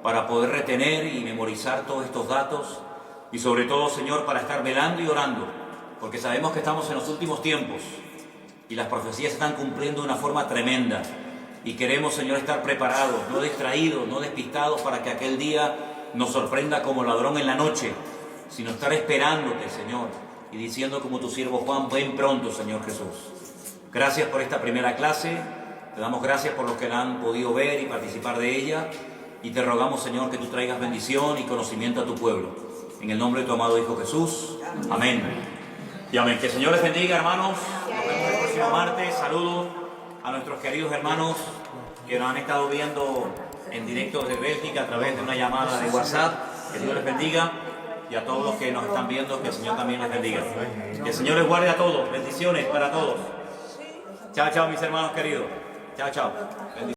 para poder retener y memorizar todos estos datos. Y sobre todo, Señor, para estar velando y orando, porque sabemos que estamos en los últimos tiempos y las profecías se están cumpliendo de una forma tremenda. Y queremos, Señor, estar preparados, no distraídos, no despistados, para que aquel día nos sorprenda como ladrón en la noche, sino estar esperándote, Señor, y diciendo como tu siervo Juan, ven pronto, Señor Jesús. Gracias por esta primera clase, te damos gracias por los que la han podido ver y participar de ella, y te rogamos, Señor, que tú traigas bendición y conocimiento a tu pueblo. En el nombre de tu amado Hijo Jesús, amén. Y amén. Que el Señor les bendiga, hermanos. Nos vemos el próximo martes. Saludos a nuestros queridos hermanos que nos han estado viendo en directo desde Bélgica a través de una llamada de WhatsApp. Que Dios les bendiga, y a todos los que nos están viendo, que el Señor también les bendiga. Que el Señor les guarde a todos. Bendiciones para todos. Chao, chao, mis hermanos queridos. Chao, chao. Bendiciones.